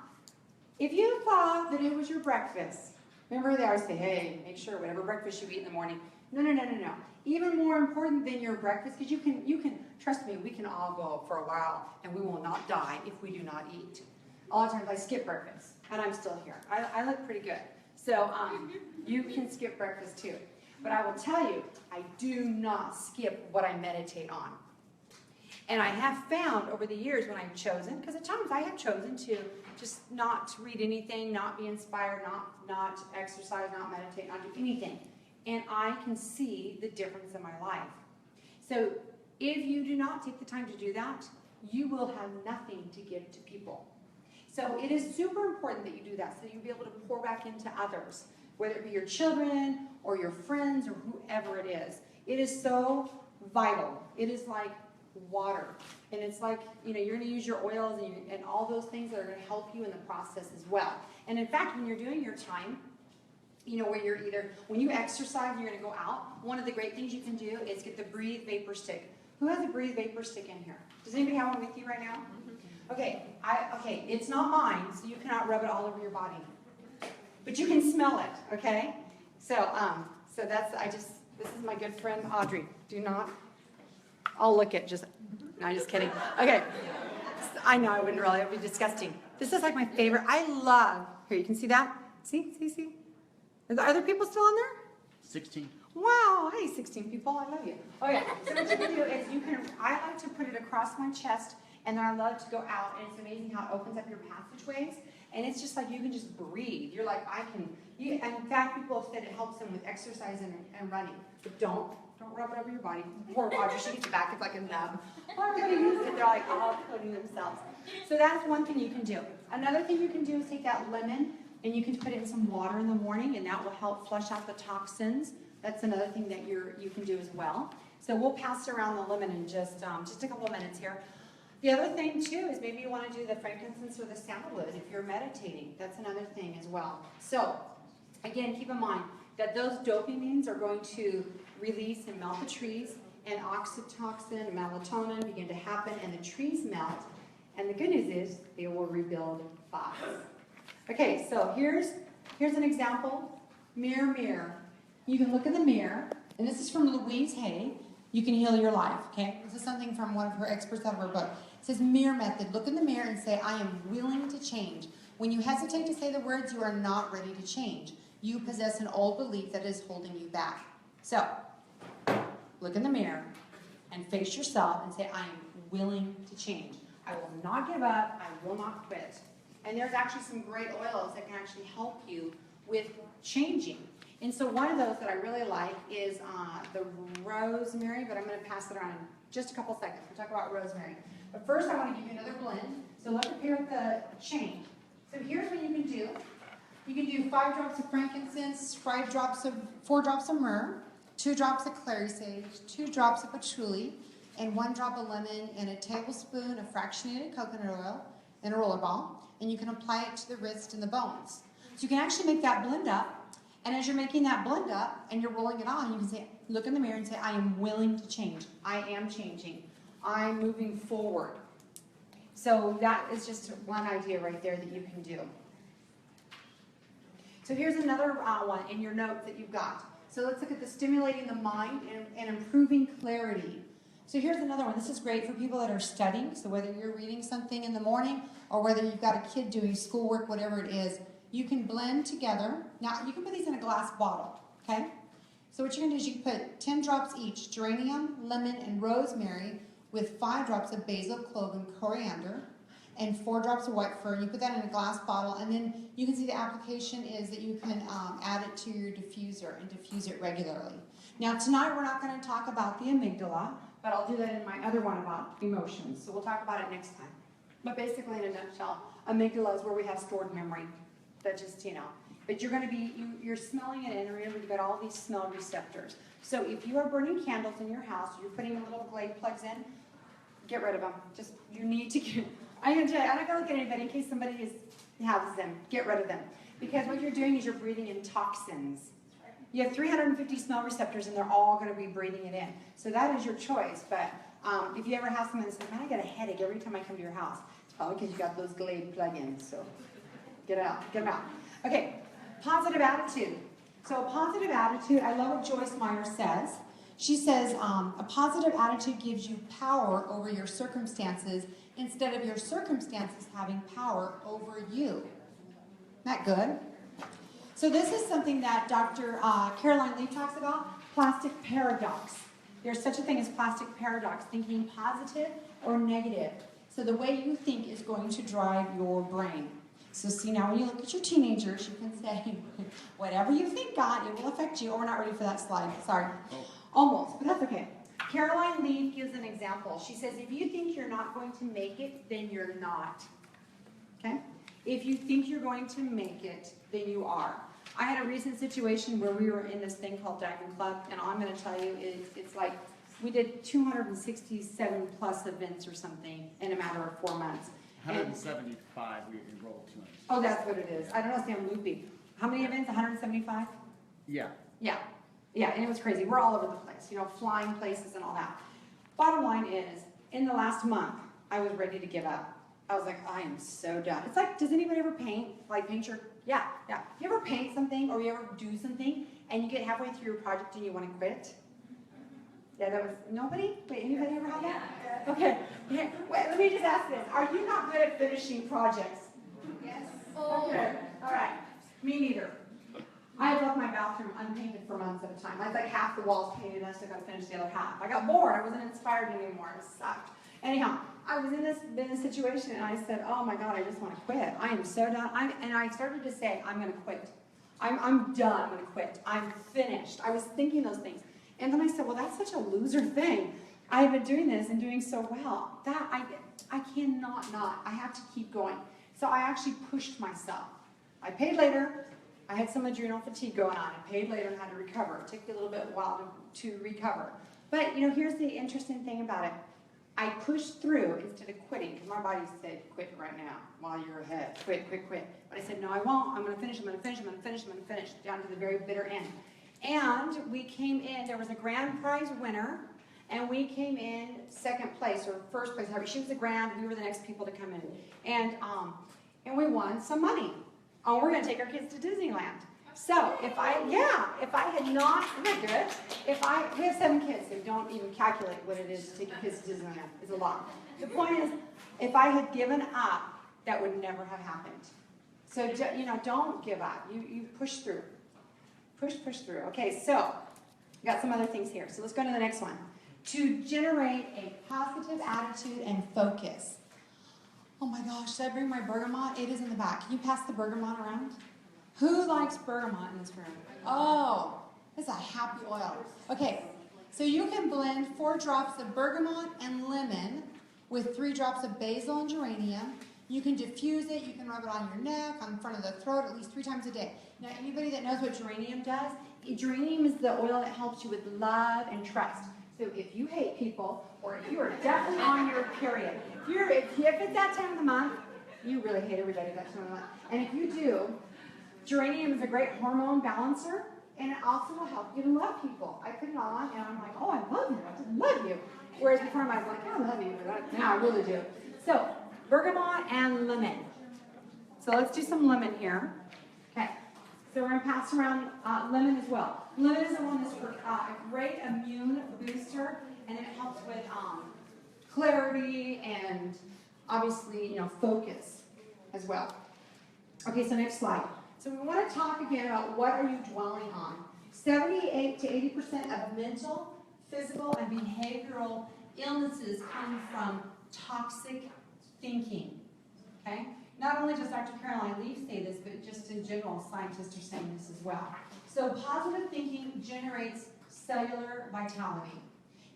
if you thought that it was your breakfast, remember they always say, hey, make sure whatever breakfast you eat in the morning, no. Even more important than your breakfast, because you can, trust me, we can all go for a while and we will not die if we do not eat. A lot of times I skip breakfast and I'm still here. I look pretty good. So you can skip breakfast too. But I will tell you, I do not skip what I meditate on. And I have found over the years when I've chosen, because at times I have chosen to just not read anything, not be inspired, not exercise, not meditate, not do anything. And I can see the difference in my life. So if you do not take the time to do that, you will have nothing to give to people. So it is super important that you do that so you'll be able to pour back into others, whether it be your children or your friends or whoever it is. It is so vital. It is like water. And it's like, you know, you're going to use your oils and all those things that are going to help you in the process as well. And in fact, when you're doing your time, you know, where you're either, when you exercise and you're going to go out, one of the great things you can do is get the Breathe Vapor Stick. Who has a Breathe Vapor Stick in here? Does anybody have one with you right now? Okay, it's not mine, so you cannot rub it all over your body. But you can smell it, okay? So this is my good friend Audrey. Do not, I'll lick it, no, just kidding. Okay, I know I wouldn't really, it would be disgusting. This is like my favorite, here, you can see that? See? Are there other people still on there? 16. Wow, hey 16 people, I love you. Okay, so what you can do is I like to put it across my chest, and then I love to go out, and it's amazing how it opens up your passageways, and it's just like you can just breathe. You're like, and in fact, people have said it helps them with exercise and running, but don't rub it over your body. Poor Roger, she gets back, it's like a nub. Everybody uses it, they're like, putting themselves. So that's one thing you can do. Another thing you can do is take that lemon, and you can put it in some water in the morning, and that will help flush out the toxins. That's another thing that you can do as well. So we'll pass around the lemon in just a couple of minutes here. The other thing too is maybe you want to do the frankincense or the sandalwood if you're meditating. That's another thing as well. So again, keep in mind that those dopamines are going to release and melt the trees, and oxytocin and melatonin begin to happen, and the trees melt. And the good news is they will rebuild fast. Okay, so here's an example. Mirror, mirror. You can look in the mirror, and this is from Louise Hay, you can heal your life, okay? This is something from one of her experts out of her book. It says mirror method. Look in the mirror and say, I am willing to change. When you hesitate to say the words, you are not ready to change. You possess an old belief that is holding you back. So, look in the mirror and face yourself and say, I am willing to change. I will not give up. I will not quit. And there's actually some great oils that can actually help you with changing. And so one of those that I really like is the rosemary, but I'm going to pass it around in just a couple seconds. We'll talk about rosemary. But first I want to give you another blend. So look up here at the chain. So here's what you can do. You can do 5 drops of frankincense, 4 drops of myrrh, 2 drops of clary sage, 2 drops of patchouli, and 1 drop of lemon, and a tablespoon of fractionated coconut oil in a roller ball. And you can apply it to the wrist and the bones. So you can actually make that blend up. And as you're making that blend up and you're rolling it on, you can say, look in the mirror and say, I am willing to change. I am changing. I'm moving forward. So that is just one idea right there that you can do. So here's another one in your notes that you've got. So let's look at the stimulating the mind and improving clarity. So here's another one. This is great for people that are studying. So whether you're reading something in the morning or whether you've got a kid doing schoolwork, whatever it is, you can blend together. Now, you can put these in a glass bottle, okay? So what you're going to do is you can put 10 drops each, geranium, lemon, and rosemary, with 5 drops of basil, clove, and coriander, and 4 drops of white fern. You put that in a glass bottle, and then you can see the application is that you can add it to your diffuser and diffuse it regularly. Now, tonight we're not going to talk about the amygdala, but I'll do that in my other one about emotions. So we'll talk about it next time. But basically, in a nutshell, amygdala is where we have stored memory. That just, but you're going to be, you're smelling it in, and remember, you've got all these smell receptors. So if you are burning candles in your house, you're putting little Glade plugs in, get rid of them. Just, you need to get, I'm going to tell you, I'm not going to look at anybody in case somebody has them. Get rid of them. Because what you're doing is you're breathing in toxins. You have 350 smell receptors, and they're all going to be breathing it in. So that is your choice. But if you ever have someone that says, man, I get a headache every time I come to your house, it's probably because you got those Glade plug-ins. So get it out. Get them out. Okay, positive attitude. So a positive attitude, I love what Joyce Meyer says. She says, a positive attitude gives you power over your circumstances instead of your circumstances having power over you. Isn't that good? So this is something that Dr. Caroline Lee talks about, plastic paradox. There's such a thing as plastic paradox, thinking positive or negative. So the way you think is going to drive your brain. So see, now when you look at your teenagers, you can say, whatever you think, God, it will affect you. Oh, we're not ready for that slide. Sorry. Almost, but that's okay. Caroline Lee gives an example. She says, if you think you're not going to make it, then you're not. Okay? If you think you're going to make it, then you are. I had a recent situation where we were in this thing called Diamond Club, and all I'm going to tell you is it's like we did 267 plus events or something in a matter of 4 months. 175, we enrolled 200. Oh, that's what it is. I don't know, see, I'm loopy. How many events? 175? Yeah. Yeah, and it was crazy. We're all over the place, flying places and all that. Bottom line is, in the last month, I was ready to give up. I was like, I am so done. It's like, does anybody ever paint? Like paint your, yeah. You ever paint something or you ever do something and you get halfway through your project and you want to quit? Yeah, that was, nobody? Wait, anybody ever have that? Okay, wait, let me just ask this. Are you not good at finishing projects? Yes. Okay, all right. Me neither. I had left my bathroom unpainted for months at a time. I had like half the walls painted, and I still got to finish the other half. I got bored. I wasn't inspired anymore. It sucked. Anyhow, I was in this situation, and I said, oh my God, I just want to quit. I am so done. And I started to say, I'm going to quit. I'm done. I'm going to quit. I'm finished. I was thinking those things. And then I said, well, that's such a loser thing. I have been doing this and doing so well. That I cannot not. I have to keep going. So I actually pushed myself. I paid later. I had some adrenal fatigue going on. I paid later and had to recover. It took a little bit while to recover. But, here's the interesting thing about it. I pushed through instead of quitting, because my body said, quit right now while you're ahead. Quit. But I said, no, I won't. I'm going to finish. I'm going to finish, down to the very bitter end. And we came in, there was a grand prize winner, and we came in second place, or first place. She was the grand, we were the next people to come in. And we won some money. Oh, we're going to take our kids to Disneyland. So if I had not, isn't that good? We have 7 kids, so don't even calculate what it is to take your kids to Disneyland. It's a lot. The point is, if I had given up, that would never have happened. So, you know, don't give up. You push through. Push through. Okay, so, got some other things here. So let's go to the next one. To generate a positive attitude and focus. Oh my gosh, should I bring my bergamot? It is in the back. Can you pass the bergamot around? Who likes bergamot in this room? Oh, this is a happy oil. Okay, so you can blend 4 drops of bergamot and lemon with 3 drops of basil and geranium. You can diffuse it, you can rub it on your neck, on the front of the throat, at least 3 times a day. Now, anybody that knows what geranium does, geranium is the oil that helps you with love and trust. So if you hate people, or if you are definitely on your period, if it's that time of the month, you really hate everybody that time of the month. And if you do, geranium is a great hormone balancer, and it also will help you to love people. I put it on, and I'm like, oh, I love you, I just love you. Whereas before I was like, I love you, but now I really do. So, bergamot and lemon. So let's do some lemon here. Okay, so we're going to pass around lemon as well. Lemon is the one that's a great immune booster, and it helps with clarity and obviously, you know, focus as well. Okay, so next slide. So we want to talk again about what are you dwelling on. 78 to 80% of mental, physical, and behavioral illnesses come from toxic thinking. Okay? Not only does Dr. Caroline Leaf say this, but just in general, scientists are saying this as well. So positive thinking generates cellular vitality.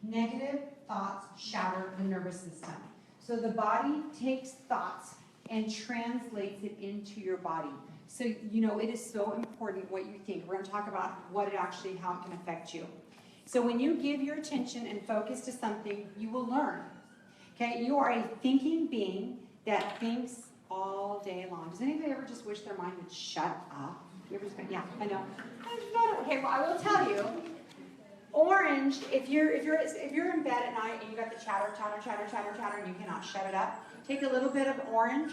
Negative thoughts shatter the nervous system. So the body takes thoughts and translates it into your body. So, you know, it is so important what you think. We're going to talk about how it can affect you. So when you give your attention and focus to something, you will learn. Okay, you are a thinking being that thinks all day long. Does anybody ever just wish their mind would shut up? You ever just go, yeah, I know. Okay, well, I will tell you. Orange, if you're in bed at night and you got the chatter, and you cannot shut it up, take a little bit of orange,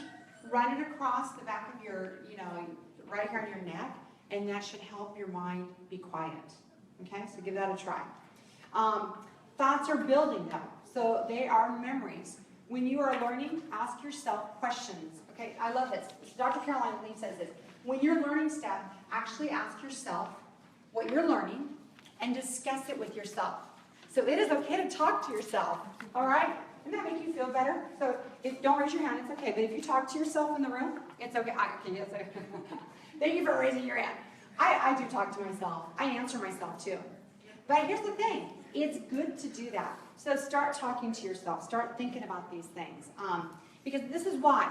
run it across the back of your, you know, right here on your neck, and that should help your mind be quiet. Okay, so give that a try. Thoughts are building though, so they are memories. When you are learning, ask yourself questions. Okay, I love this. Dr. Caroline Leaf says this. When you're learning stuff, actually ask yourself what you're learning and discuss it with yourself. So it is okay to talk to yourself, all right? Doesn't that make you feel better? So don't raise your hand, it's okay. But if you talk to yourself in the room, it's okay. Thank you for raising your hand. I do talk to myself. I answer myself too. But here's the thing. It's good to do that. So start talking to yourself. Start thinking about these things. Because this is why.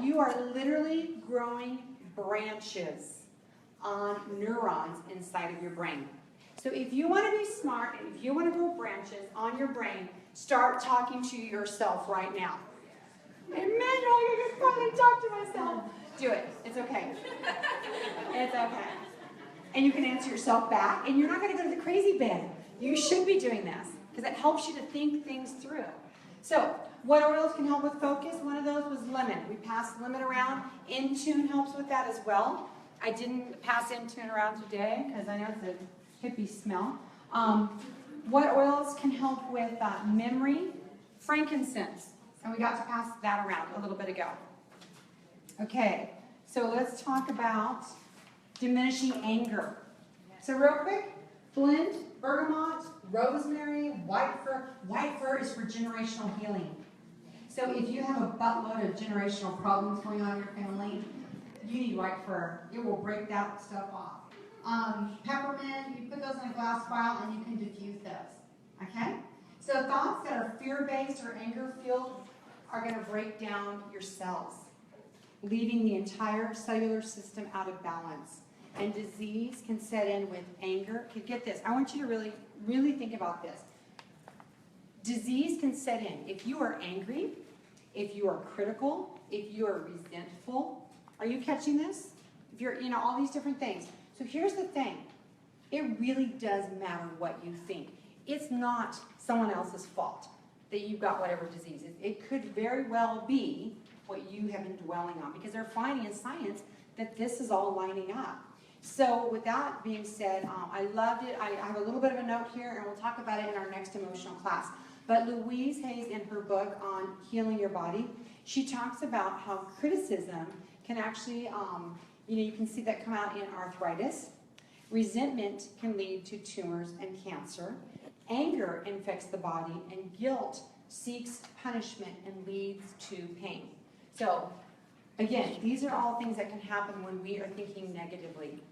You are literally growing branches on neurons inside of your brain. So if you want to be smart and if you want to grow branches on your brain, start talking to yourself right now. Emmanuel, I can finally talk to myself. Do it. It's okay. It's okay. And you can answer yourself back, and you're not going to go to the crazy bin. You should be doing this because it helps you to think things through. So, what oils can help with focus? One of those was lemon. We passed lemon around. Intune helps with that as well. I didn't pass Intune around today because I know it's a hippie smell. What oils can help with memory? Frankincense. And we got to pass that around a little bit ago. Okay, so let's talk about diminishing anger. So real quick, blend, bergamot, rosemary, white fir. White fir is for generational healing. So if you have a buttload of generational problems going on in your family, you need white fir. It will break that stuff off. Peppermint, you put those in a glass vial and you can diffuse those. Okay? So thoughts that are fear-based or anger-filled are going to break down your cells, leaving the entire cellular system out of balance. And disease can set in with anger. Okay, get this. I want you to really, really think about this. Disease can set in if you are angry, if you are critical, if you are resentful. Are you catching this? If you're, you know, all these different things. So here's the thing. It really does matter what you think. It's not someone else's fault that you've got whatever disease. It could very well be what you have been dwelling on because they're finding in science that this is all lining up. So with that being said, I loved it. I have a little bit of a note here, and we'll talk about it in our next emotional class. But Louise Hayes, in her book on healing your body, she talks about how criticism can actually, you can see that come out in arthritis. Resentment can lead to tumors and cancer. Anger infects the body, and guilt seeks punishment and leads to pain. So, again, these are all things that can happen when we are thinking negatively.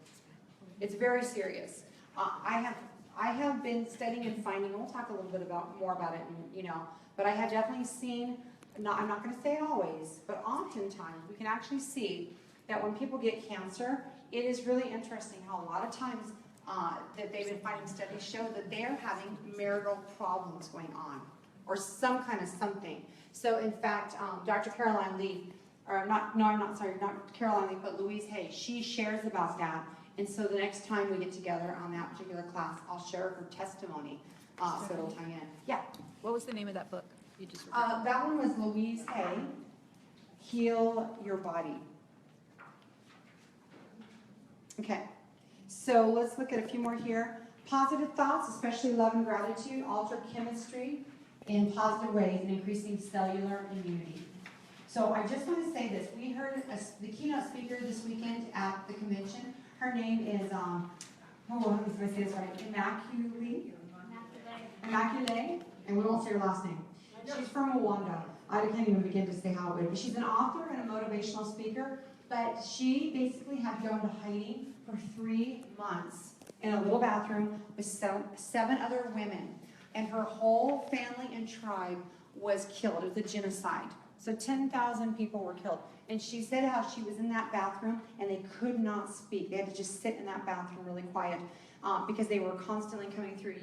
It's very serious. I have been studying and finding, and we'll talk a little bit more about it, but I have definitely seen, I'm not going to say always, but oftentimes we can actually see that when people get cancer, it is really interesting how a lot of times that they've been finding studies show that they're having marital problems going on, or some kind of something. So in fact, Dr. Caroline Lee, not Caroline Lee, but Louise Hay, she shares about that. And so the next time we get together on that particular class, I'll share her testimony, so it'll tie in. Yeah. What was the name of that book you just That one was Louise Hay, Heal Your Body. Okay, so let's look at a few more here. Positive thoughts, especially love and gratitude, alter chemistry in positive ways and increasing cellular immunity. So I just want to say this. We heard the keynote speaker this weekend at the convention. Her name is, I'm going to say this right, Immaculée, and we won't say her last name. She's from Rwanda. I can't even begin to say how it would, but she's an author and a motivational speaker, but she basically had to go into hiding for 3 months in a little bathroom with seven other women, and her whole family and tribe was killed. It was a genocide. So 10,000 people were killed. And she said how she was in that bathroom and they could not speak. They had to just sit in that bathroom really quiet because they were constantly coming through,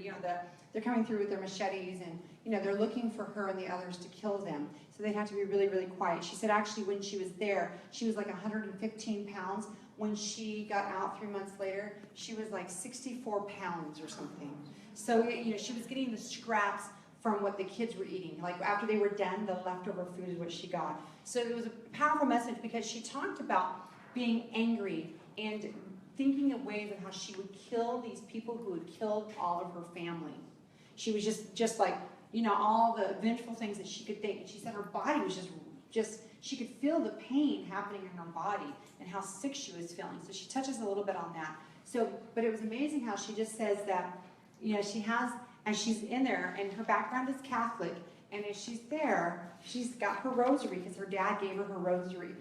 they're coming through with their machetes and, they're looking for her and the others to kill them. So they had to be really, really quiet. She said actually when she was there, she was like 115 pounds. When she got out 3 months later, she was like 64 pounds or something. So, she was getting the scraps from what the kids were eating. Like after they were done, the leftover food is what she got. So it was a powerful message because she talked about being angry and thinking of ways of how she would kill these people who had killed all of her family. She was just like, all the vengeful things that she could think. And she said her body was just she could feel the pain happening in her body and how sick she was feeling. So she touches a little bit on that. So, but it was amazing how she just says that, she has, and she's in there, and her background is Catholic, and as she's there, she's got her rosary, because her dad gave her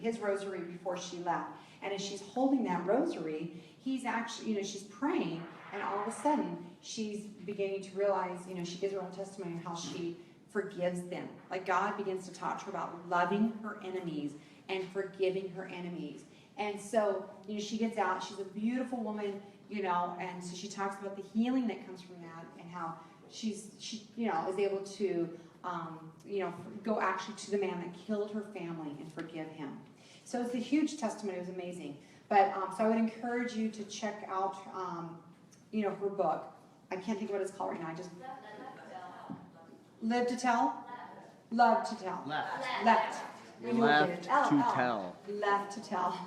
his rosary before she left. And as she's holding that rosary, he's actually, she's praying, and all of a sudden, she's beginning to realize, she gives her own testimony of how she forgives them. Like God begins to talk to her about loving her enemies and forgiving her enemies. And so, she gets out, she's a beautiful woman, and so she talks about the healing that comes from that and how she is able to, go actually to the man that killed her family and forgive him. So it's a huge testimony. It was amazing. But so I would encourage you to check out, her book. I can't think of what it's called right now. I just Live to Tell, Love to Tell, Left. Left to Tell. Left to Tell.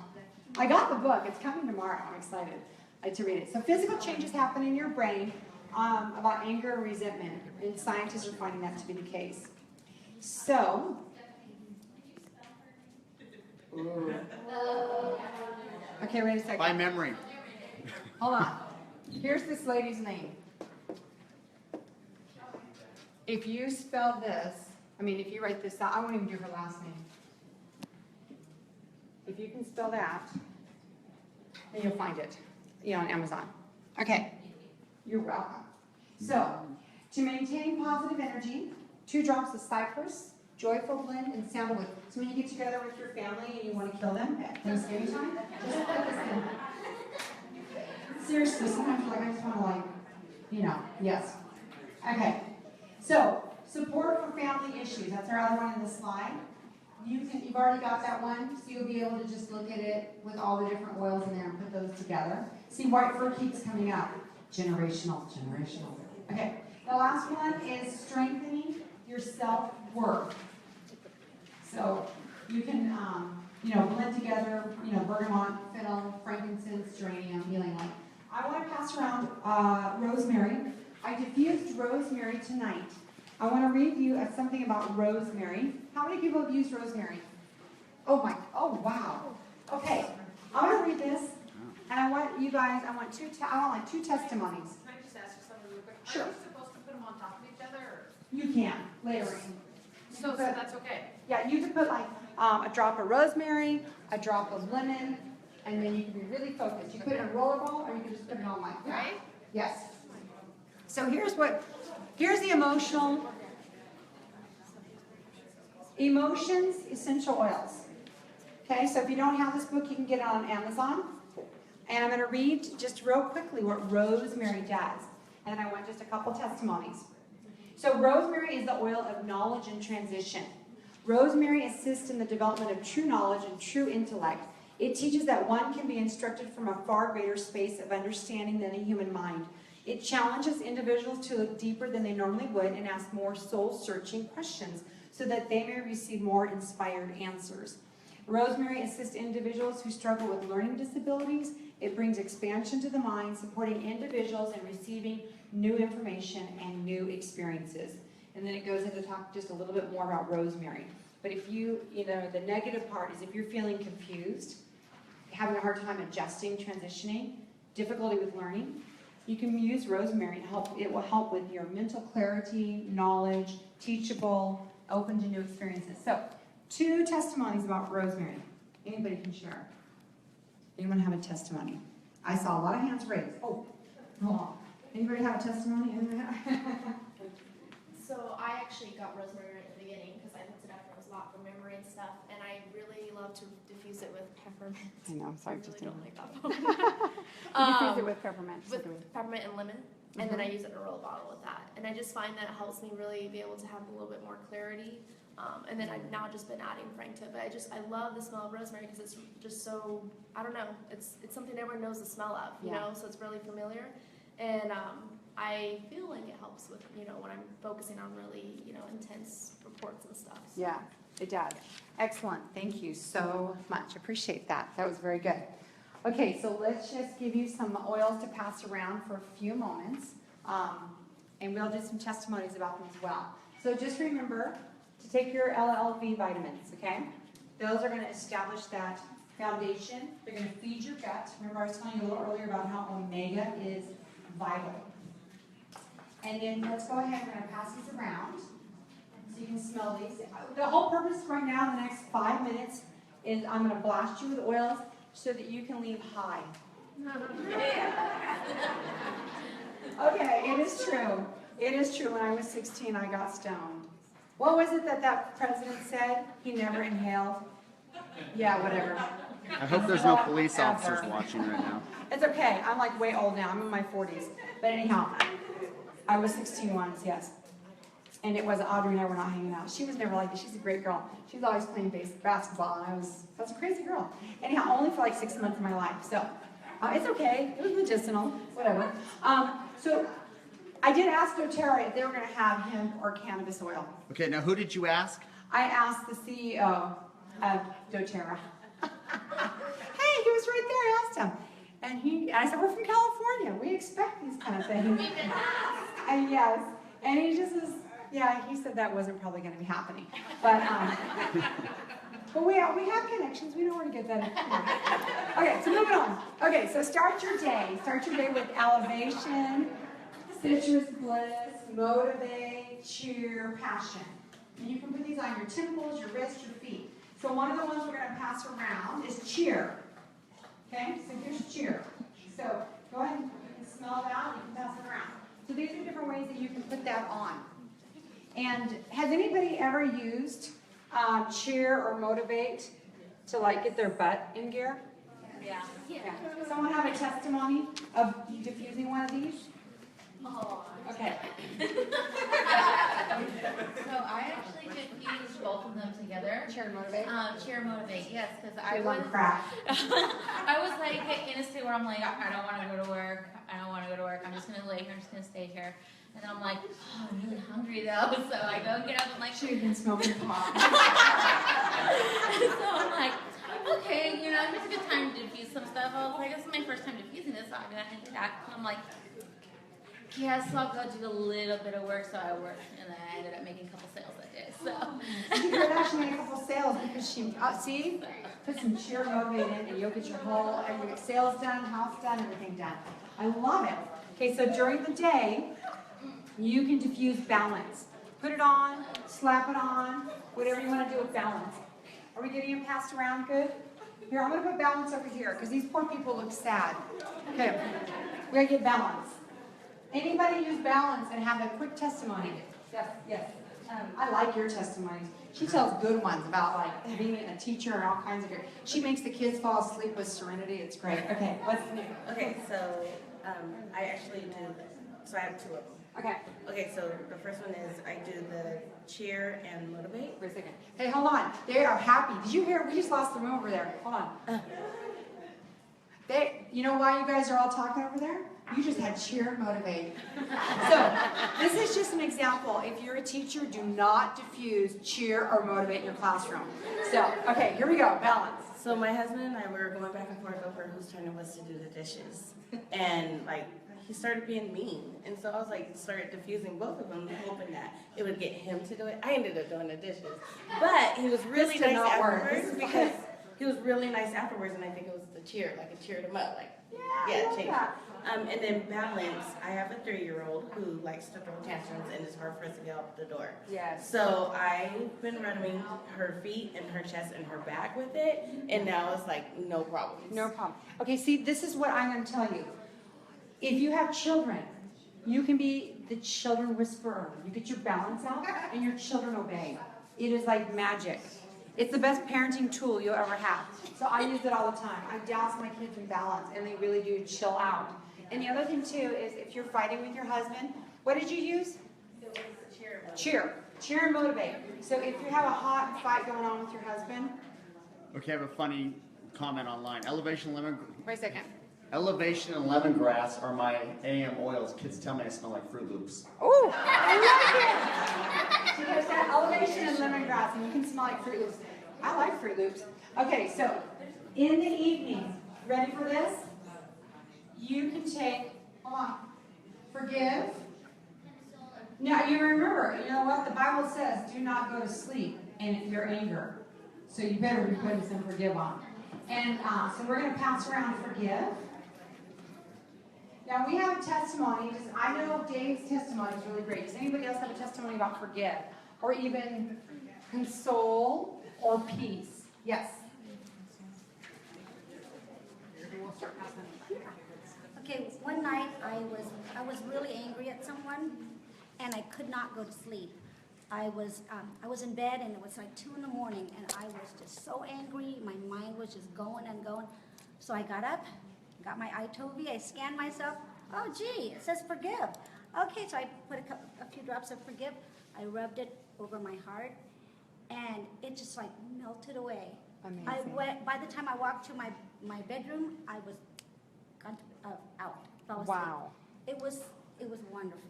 I got the book. It's coming tomorrow. I'm excited to read it. So physical changes happen in your brain about anger and resentment, and scientists are finding that to be the case. So, okay, wait a second. By memory. Hold on. Here's this lady's name. If you spell this, if you write this out, I won't even do her last name. If you can spell that, then you'll find it, on Amazon. Okay, you're welcome. So, to maintain positive energy, 2 drops of cypress, joyful blend, and sandalwood. So when you get together with your family and you want to kill them at Thanksgiving time, just put this in. Seriously, sometimes you're like, I just want to yes. Okay, so support for family issues. That's our other one in the slide. You've already got that one, so you'll be able to just look at it with all the different oils in there and put those together. See, white fur keeps coming up. Generational. Okay, the last one is strengthening your self-worth. So you can, blend together, bergamot, fennel, frankincense, geranium, healing light. I want to pass around rosemary. I diffused rosemary tonight. I want to read you something about rosemary. How many people have used rosemary? Oh wow. Okay, I'm going to read this, and I want you guys, I want like two testimonies. Can I just ask you something real quick? Sure. Are you supposed to put them on top of each other? Or? You can, later. So that's okay? Yeah, you can put like a drop of rosemary, a drop of lemon, and then you can be really focused. You put it in a roller ball, or you can just put it on like that. Right? Yes. So here's the emotions essential oils. Okay, so if you don't have this book, you can get it on Amazon. And I'm going to read just real quickly what rosemary does. And I want just a couple testimonies. So rosemary is the oil of knowledge and transition. Rosemary assists in the development of true knowledge and true intellect. It teaches that one can be instructed from a far greater space of understanding than a human mind. It challenges individuals to look deeper than they normally would and ask more soul-searching questions so that they may receive more inspired answers. Rosemary assists individuals who struggle with learning disabilities. It brings expansion to the mind, supporting individuals in receiving new information and new experiences. And then it goes into talk just a little bit more about rosemary. But if the negative part is if you're feeling confused, having a hard time adjusting, transitioning, difficulty with learning, you can use rosemary to help. It will help with your mental clarity, knowledge, teachable, open to new experiences. So, 2 testimonies about rosemary. Anybody can share. Anyone have a testimony? I saw a lot of hands raised. Oh, hold on. Anybody have a testimony? So I actually got rosemary right at the beginning because I looked it up and it was a lot for memory and stuff, and I really love to diffuse it with peppermint. I know, I'm sorry, I just really don't like that. Diffuse it with peppermint. With peppermint and lemon, and then I use it in a roll bottle with that. And I just find that it helps me really be able to have a little bit more clarity. And then I've now just been adding Frank to it. But I love the smell of rosemary because it's just so, I don't know, it's something everyone knows the smell of, you know, so it's really familiar. And I feel like it helps with, when I'm focusing on really, intense reports and stuff. So. Yeah, it does. Excellent. Thank you so much. Appreciate that. That was very good. Okay, so let's just give you some oils to pass around for a few moments. And we'll do some testimonies about them as well. So just remember to take your LLV vitamins, okay? Those are going to establish that foundation. They're going to feed your gut. Remember I was telling you a little earlier about how omega is vital. And then let's go ahead, we're going to pass these around so you can smell these. The whole purpose right now in the next 5 minutes is I'm going to blast you with oils so that you can leave high. Okay, it is true. It is true. When I was 16, I got stoned. What was it that president said? He never inhaled? Yeah, whatever. I hope there's no police officers watching right now. It's okay. I'm like way old now. I'm in my 40s. But anyhow, I was 16 once, yes. And it was Audrey and I were not hanging out. She was never like this. She's a great girl. She was always playing basketball, and I was a crazy girl. Anyhow, only for like 6 months of my life. So it's okay. It was medicinal, whatever. So I did ask doTERRA if they were going to have hemp or cannabis oil. Okay, now who did you ask? I asked the CEO of doTERRA. Hey, he was right there. I asked him. And I said, we're from California. We expect these kind of things. And yes. And he just was, he said that wasn't probably going to be happening. But we have connections. We know where to get that. Okay, so moving on. Okay, so start your day. Start your day with elevation, citrus bliss, motivate, cheer, passion. And you can put these on your temples, your wrists, your feet. So one of the ones we're going to pass around is cheer. Okay, so here's cheer. So go ahead and you can smell it out, you can pass it around. So these are different ways that you can put that on. And has anybody ever used cheer or motivate to like get their butt in gear? Yeah. Someone have a testimony of diffusing one of these? Oh. Okay. So I actually diffused both of them together. Cheer and motivate? Cheer and motivate, yes, because I was crack. I was like in a state where I'm like, I don't want to go to work. I don't want to go to work. I'm just going to lay here. I'm just going to stay here. And then I'm like, oh, I'm really hungry though. So I go get up and like, She'd been smoking pot. so I'm like, okay, you know, it's a good time to diffuse some stuff. I was like, this is my first time diffusing this, so I'm gonna hang that. I'm like, yes, I'll go do a little bit of work, so I worked, and then I ended up making a couple sales that day, so. She could actually made a couple sales because she, see, put some cheer motivate in, and you'll get your whole, and you get sales done, house done, everything done. I love it. Okay, so during the day, you can diffuse balance. Put it on, slap it on, whatever you want to do with balance. Are we getting it passed around good? Here, I'm going to put balance over here because these poor people look sad. Okay, we got to get balance. Anybody use balance and have a quick testimony? Yes, yes. I like your testimonies. She tells good ones about like being a teacher and all kinds of good. She makes the kids fall asleep with serenity. It's great. Okay, what's new? Okay, so I actually do, so I have two of them. Okay. Okay, so the first one is I do the cheer and motivate. Wait a second. Hey, hold on. They are happy. Did you hear? We just lost the room over there. Hold on. You know why you guys are all talking over there? You just had cheer and motivate. So, this is just an example. If you're a teacher, do not diffuse cheer or motivate in your classroom. So, okay, here we go. Balance. So my husband and I were going back and forth over whose turn it was to do the dishes. And like, he started being mean. And so I was like, started diffusing both of them, hoping that it would get him to do it. I ended up doing the dishes. But he was really nice afterwards because he was really nice afterwards, and I think it was the cheer, like it cheered him up, like, yeah, change. And then balance, I have a 3-year-old who likes to throw tantrums and it's hard for us to get out the door. Yes. So I've been running her feet and her chest and her back with it, and now it's like no problem. No problem. Okay, see, this is what I'm going to tell you. If you have children, you can be the children whisperer. You get your balance out and your children obey. It is like magic. It's the best parenting tool you'll ever have. So I use it all the time. I douse my kids in balance, and they really do chill out. And the other thing, too, is if you're fighting with your husband, what did you use? It was the cheer. Cheer. Cheer and motivate. So if you have a hot fight going on with your husband. Okay, I have a funny comment online. Elevation Wait a second. and lemongrass are my AM oils. Kids tell me I smell like Fruit Loops. Oh, I like it. So there's that elevation and lemongrass, and you can smell like Fruit Loops. I like Fruit Loops. Okay, so in the evening, ready for this? You can take, hold on, forgive. Now you remember, you know what? The Bible says, do not go to sleep in your anger. So you better be putting some forgive on. And so we're going to pass around forgive. Now we have a testimony. I know Dave's testimony is really great. Does anybody else have a testimony about forgive? Or even console or peace? Yes. Okay, one night I was really angry at someone, and I could not go to sleep. I was in bed, and it was like 2 in the morning, and I was just so angry. My mind was just going and going. So I got up, got my iTovi, I scanned myself. Oh, gee, it says forgive. Okay, so I put a few drops of forgive. I rubbed it over my heart, and it just like melted away. Amazing. By the time I walked to my bedroom, I was gone out. Fell asleep. Wow. It was wonderful.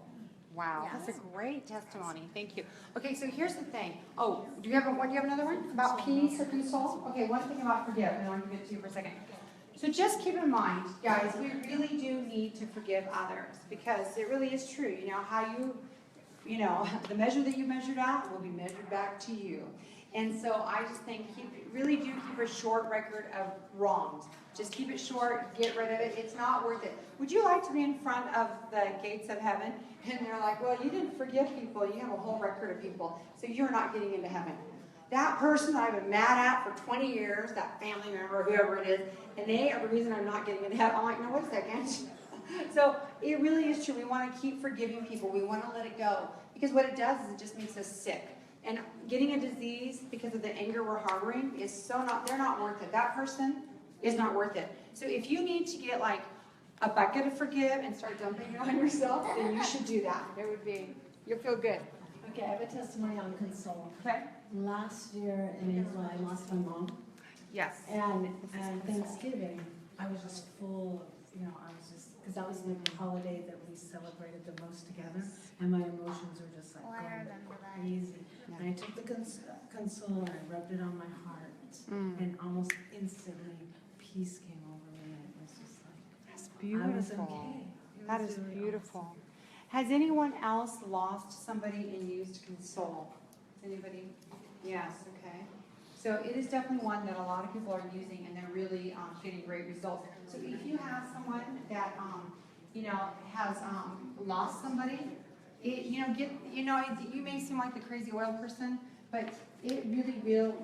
Wow, Yes. that's a great testimony. Thank you. Okay, so here's the thing. Oh, do you have another one about peace or console? Okay, one thing about forgive, and I'll give it to you for a second. So just keep in mind, guys, we really do need to forgive others because it really is true. You know how the measure that you measured out will be measured back to you. And so I just think really do keep a short record of wrongs. Just keep it short, get rid of it. It's not worth it. Would you like to be in front of the gates of heaven? And they're like, well, you didn't forgive people. You have a whole record of people. So you're not getting into heaven. That person I've been mad at for 20 years, that family member, whoever it is, and they are the reason I'm not getting into heaven. I'm like, no, wait a second. So it really is true. We want to keep forgiving people. We want to let it go. Because what it does is it just makes us sick. And getting a disease because of the anger we're harboring is they're not worth it. That person is not worth it. So if you need to get like a bucket of forgive and start dumping it on yourself, then you should do that. You'll feel good. Okay, I have a testimony on console. Okay. Last year in April, I lost my mom. Yes. And Thanksgiving, I was just full of, because that was the holiday that we celebrated the most together, and my emotions were just like going crazy. And I took the console and I rubbed it on my heart. And almost instantly, peace came over me, and it was just like, That's I was beautiful. okay. It That was is really beautiful. awesome. Has anyone else lost somebody and used console? Anybody? Yes, okay. So it is definitely one that a lot of people are using, and they're really getting great results. So if you have someone that has lost somebody, you may seem like the crazy oil person, but it really will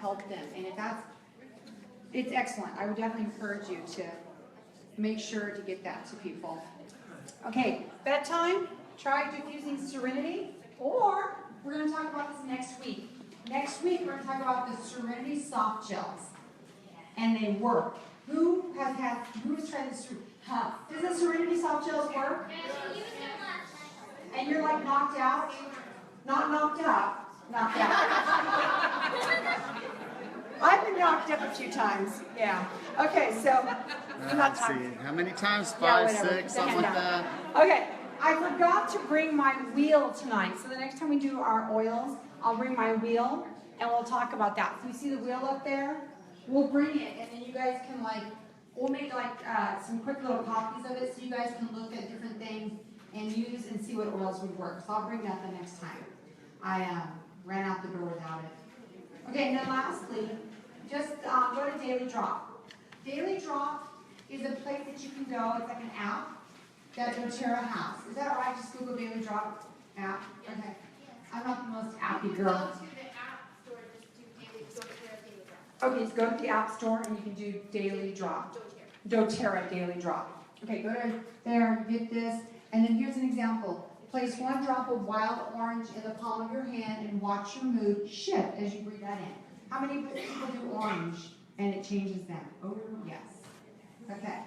help them. And it's excellent. I would definitely encourage you to make sure to get that to people. Okay, bedtime, try diffusing Serenity, or we're going to talk about this next week. Next week, we're going to talk about the Serenity soft gels, and they work. Who has tried this? Does the Serenity soft gels work? And you're like knocked out? Not knocked out, knocked out. I've been knocked up a few times, yeah. Okay, so I'm not Let's talking. see. How many times? Yeah, 5, whatever. 6, something like that. Okay, I forgot to bring my wheel tonight, so the next time we do our oils, I'll bring my wheel and we'll talk about that. So you see the wheel up there? We'll bring it, and then you guys can we'll make some quick little copies of it so you guys can look at different things and use and see what oils would work. So I'll bring that the next time. I ran out the door without it. Okay, and then lastly, just go to Daily Drop. Daily Drop is a place that you can go. It's like an app that doTERRA has. Is that right? Just Google Daily Drop app? Okay. I'm not the most appy girl. Go to the app store, just do Daily Drop. Okay, so go to the app store and you can do Daily Drop. doTERRA Daily Drop. Okay, go to there, get this, and then here's an example. Place 1 drop of wild orange in the palm of your hand and watch your mood shift as you breathe that in. How many people do orange and it changes them? Oh, yes. Okay.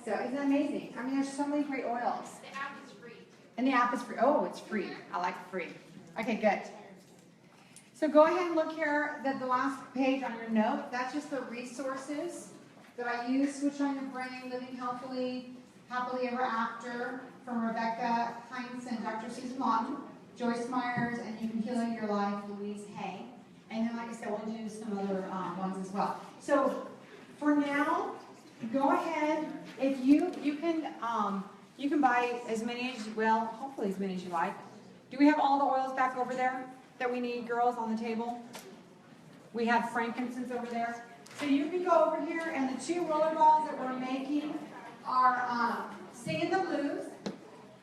So isn't that amazing? I mean, there's so many great oils. The app is free. And the app is free. Oh, it's free. I like free. Okay, good. So go ahead and look here at the last page on your note. That's just the resources that I use. Switch on Your Brain, Living Healthily, Happily Ever After, from Rebecca Hines and Dr. Susan Lawton, Joyce Myers, and You Can Heal Your Life, Louise Hay. And then, like I said, we'll do some other ones as well. So for now, go ahead. If you can buy as many as hopefully as many as you like. Do we have all the oils back over there that we need, girls, on the table? We have frankincense over there. So you can go over here, and the 2 roller balls that we're making are Singing the Blues,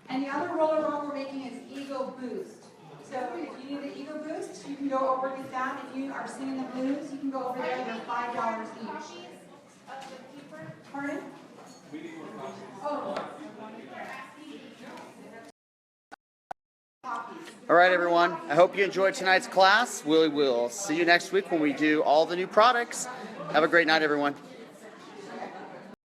and the other roller ball we're making is Ego Boost. So if you need the Ego Boost, you can go over and get that. If you are singing the blues, you can go over there. They're $5 each. Pardon? Oh. All right, everyone. I hope you enjoyed tonight's class. We will see you next week when we do all the new products. Have a great night, everyone.